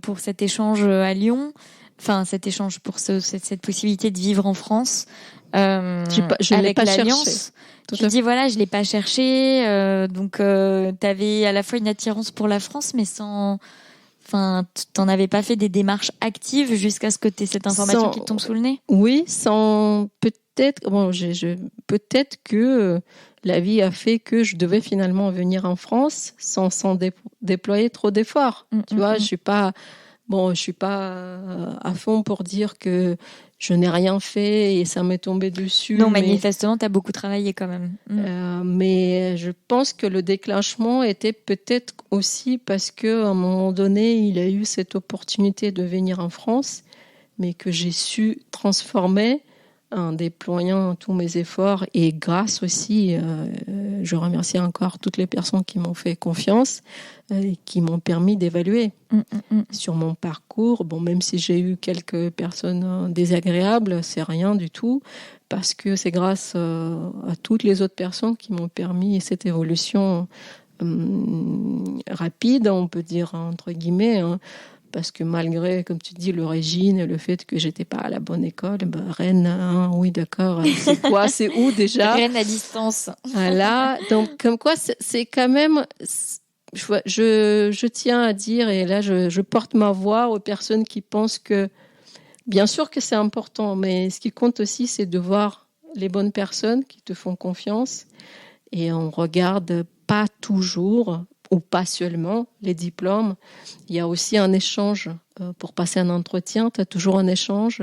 pour cet échange à Lyon, enfin cet échange pour cette possibilité de vivre en France. Je avec pas l'Alliance, tu dis voilà, je l'ai pas cherché, donc t'avais à la fois une attirance pour la France, mais enfin, t'en avais pas fait des démarches actives jusqu'à ce que t'aies cette information qui te tombe sous le nez? Oui, peut-être que la vie a fait que je devais finalement venir en France sans déployer trop d'efforts. Tu vois, je suis pas à fond pour dire que je n'ai rien fait et ça m'est tombé dessus. Non, manifestement, tu as beaucoup travaillé quand même. Mais je pense que le déclenchement était peut-être aussi parce qu'à un moment donné, il a eu cette opportunité de venir en France, mais que j'ai su transformer en déployant tous mes efforts et grâce aussi, je remercie encore toutes les personnes qui m'ont fait confiance et qui m'ont permis d'évaluer sur mon parcours. Bon, même si j'ai eu quelques personnes désagréables, c'est rien du tout parce que c'est grâce à toutes les autres personnes qui m'ont permis cette évolution rapide, on peut dire entre guillemets, parce que malgré, comme tu dis, l'origine et le fait que j'étais pas à la bonne école, Rennes, oui d'accord, c'est quoi, c'est où déjà? Rennes à distance. Voilà, donc comme quoi c'est quand même, je tiens à dire, et là je porte ma voix aux personnes qui pensent que, bien sûr que c'est important, mais ce qui compte aussi, c'est de voir les bonnes personnes qui te font confiance, et on regarde pas toujours ou pas seulement les diplômes. Il y a aussi un échange. Pour passer un entretien, tu as toujours un échange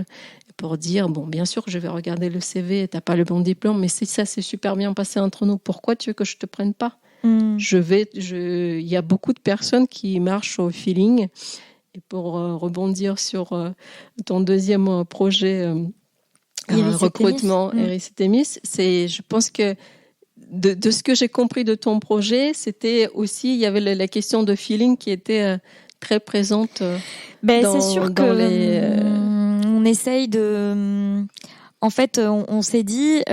pour dire, bon, bien sûr, je vais regarder le CV, tu n'as pas le bon diplôme, mais si ça s'est super bien passé entre nous, pourquoi tu veux que je ne te prenne pas? Il y a beaucoup de personnes qui marchent au feeling. Et pour rebondir sur ton deuxième projet, recrutement, Iris et Thémis, je pense que de ce que j'ai compris de ton projet, c'était aussi, il y avait la question de feeling qui était très présente. C'est sûr que on essaye de. En fait, on s'est dit,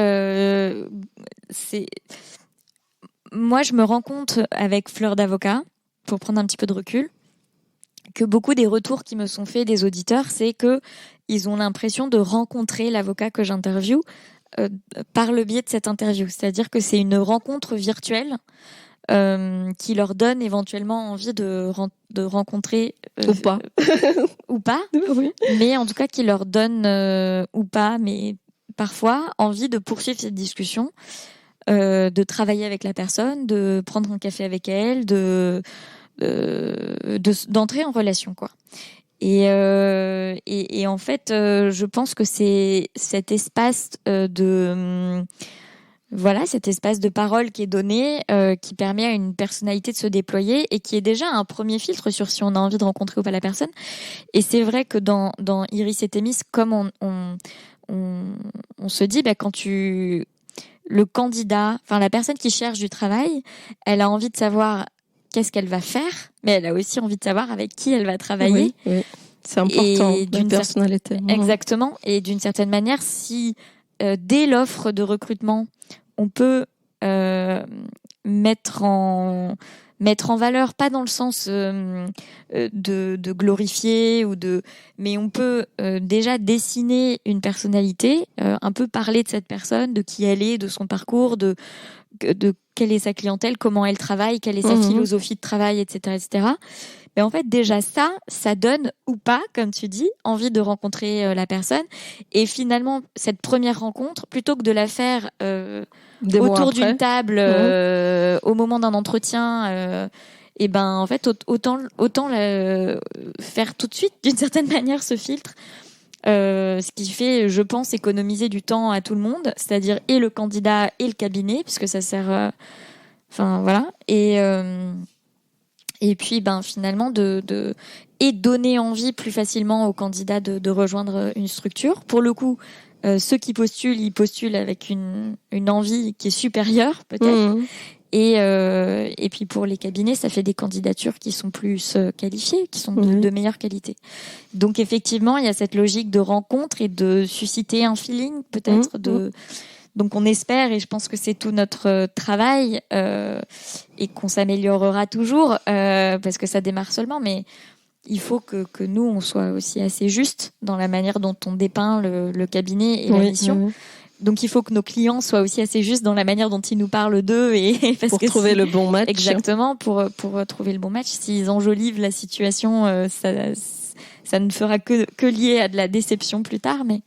moi, je me rends compte avec Fleur d'avocat, pour prendre un petit peu de recul, que beaucoup des retours qui me sont faits des auditeurs, c'est que ils ont l'impression de rencontrer l'avocat que j'interviewe par le biais de cette interview. C'est-à-dire que c'est une rencontre virtuelle qui leur donne éventuellement envie de rencontrer ou pas, oui. Mais en tout cas qui leur donne ou pas, mais parfois envie de poursuivre cette discussion, de travailler avec la personne, de prendre un café avec elle, d'entrer en relation, quoi. Et en fait, je pense que c'est cet espace cet espace de parole qui est donné, qui permet à une personnalité de se déployer et qui est déjà un premier filtre sur si on a envie de rencontrer ou pas la personne. Et c'est vrai que dans Iris et Thémis, comme on se dit, quand le candidat, enfin la personne qui cherche du travail, elle a envie de savoir qu'est-ce qu'elle va faire, mais elle a aussi envie de savoir avec qui elle va travailler. Oui. C'est important, la personnalité. Exactement. Et d'une certaine manière, si dès l'offre de recrutement, on peut mettre en valeur, pas dans le sens de glorifier mais on peut déjà dessiner une personnalité, un peu parler de cette personne, de qui elle est, de son parcours, de quelle est sa clientèle, comment elle travaille, quelle est sa philosophie de travail, etc., etc. Mais en fait, déjà ça donne ou pas, comme tu dis, envie de rencontrer la personne. Et finalement, cette première rencontre, plutôt que de la faire autour d'une table, au moment d'un entretien, en fait, autant faire tout de suite, d'une certaine manière, ce filtre. Ce qui fait, je pense, économiser du temps à tout le monde, c'est-à-dire et le candidat et le cabinet, puisque ça sert... voilà. Et puis, finalement, et donner envie plus facilement aux candidats de rejoindre une structure. Pour le coup, ceux qui postulent, ils postulent avec une envie qui est supérieure, peut-être. Et puis pour les cabinets, ça fait des candidatures qui sont plus qualifiées, qui sont de meilleure qualité. Donc effectivement, il y a cette logique de rencontre et de susciter un feeling, peut-être, Donc on espère, et je pense que c'est tout notre travail, et qu'on s'améliorera toujours, parce que ça démarre seulement, mais il faut que nous, on soit aussi assez juste dans la manière dont on dépeint le cabinet et la mission. Donc il faut que nos clients soient aussi assez justes dans la manière dont ils nous parlent d'eux, pour trouver le bon match. Exactement, pour trouver le bon match. S'ils enjolivent la situation, ça ne fera que lier à de la déception plus tard, mais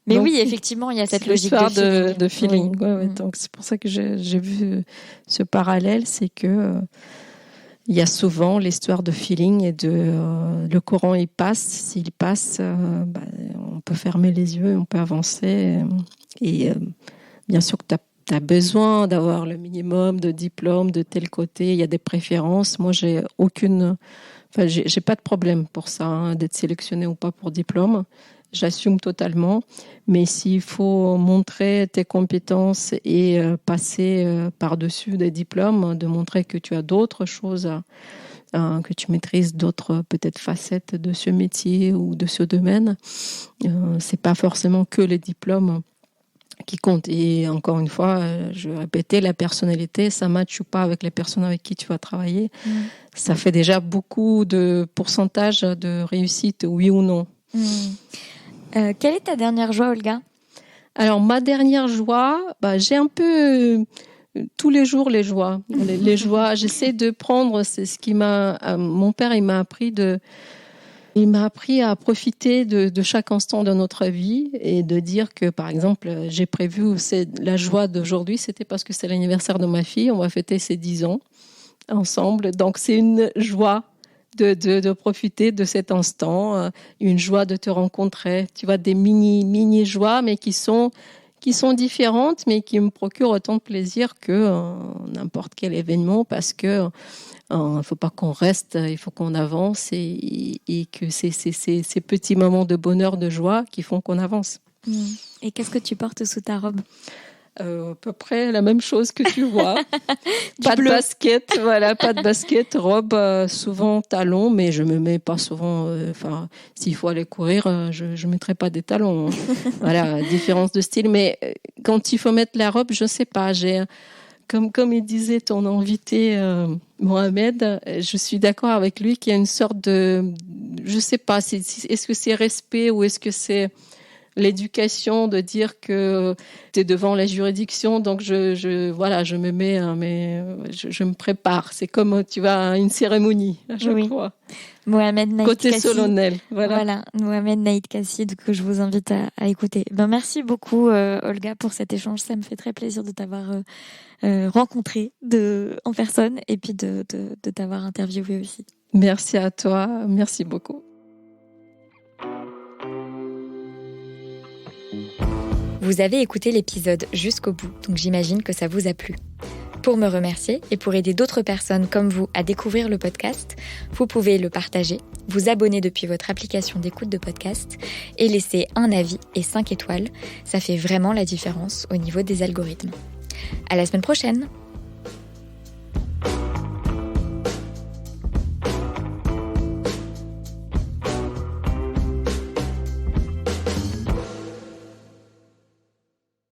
donc, oui, effectivement, il y a cette logique de feeling. Donc c'est pour ça que j'ai vu ce parallèle, c'est que il y a souvent l'histoire de feeling et le courant il passe. S'il passe, on peut fermer les yeux, on peut avancer. Et bien sûr que tu as besoin d'avoir le minimum de diplômes de tel côté. Il y a des préférences. Moi, j'ai pas de problème pour ça, d'être sélectionné ou pas pour diplôme. J'assume totalement. Mais s'il faut montrer tes compétences et passer par-dessus des diplômes, de montrer que tu as d'autres choses, que tu maîtrises d'autres peut-être facettes de ce métier ou de ce domaine, c'est pas forcément que les diplômes qui comptent. Et encore une fois, je vais répéter, la personnalité, ça ne matche pas avec les personnes avec qui tu vas travailler. Ça fait déjà beaucoup de pourcentage de réussite, oui ou non. Quelle est ta dernière joie, Olga ? Alors, ma dernière joie, j'ai un peu tous les jours les joies. Les joies, j'essaie de prendre, c'est ce qui mon père, il m'a appris à profiter de chaque instant de notre vie et de dire que, par exemple, j'ai prévu, la joie d'aujourd'hui, c'était parce que c'est l'anniversaire de ma fille. On va fêter ses 10 ans ensemble. Donc, c'est une joie de profiter de cet instant, une joie de te rencontrer. Tu vois, des mini joies, mais qui sont différentes, mais qui me procurent autant de plaisir que n'importe quel événement, parce que il faut pas qu'on reste, il faut qu'on avance, et que c'est ces petits moments de bonheur, de joie qui font qu'on avance. Et qu'est-ce que tu portes sous ta robe ? À peu près la même chose que tu vois. Pas de basket, pas de basket, robe, souvent talons, mais je me mets pas souvent, s'il faut aller courir, je mettrai pas des talons. Voilà, différence de style, mais quand il faut mettre la robe, je sais pas, comme il disait ton invité, Mohamed, je suis d'accord avec lui qu'il y a une sorte de, je sais pas, est-ce que c'est respect ou est-ce que c'est l'éducation de dire que tu es devant la juridiction, donc je me mets, je me prépare. C'est comme tu vas à une cérémonie à chaque fois. Mohamed Naïd Côté Kassi. solennel. Voilà, Mohamed Naïd Kassi, que je vous invite à écouter. Merci beaucoup, Olga, pour cet échange. Ça me fait très plaisir de t'avoir rencontré en personne et puis de t'avoir interviewé aussi. Merci à toi. Merci beaucoup. Vous avez écouté l'épisode jusqu'au bout, donc j'imagine que ça vous a plu. Pour me remercier et pour aider d'autres personnes comme vous à découvrir le podcast, vous pouvez le partager, vous abonner depuis votre application d'écoute de podcast et laisser un avis et 5 étoiles. Ça fait vraiment la différence au niveau des algorithmes. À la semaine prochaine!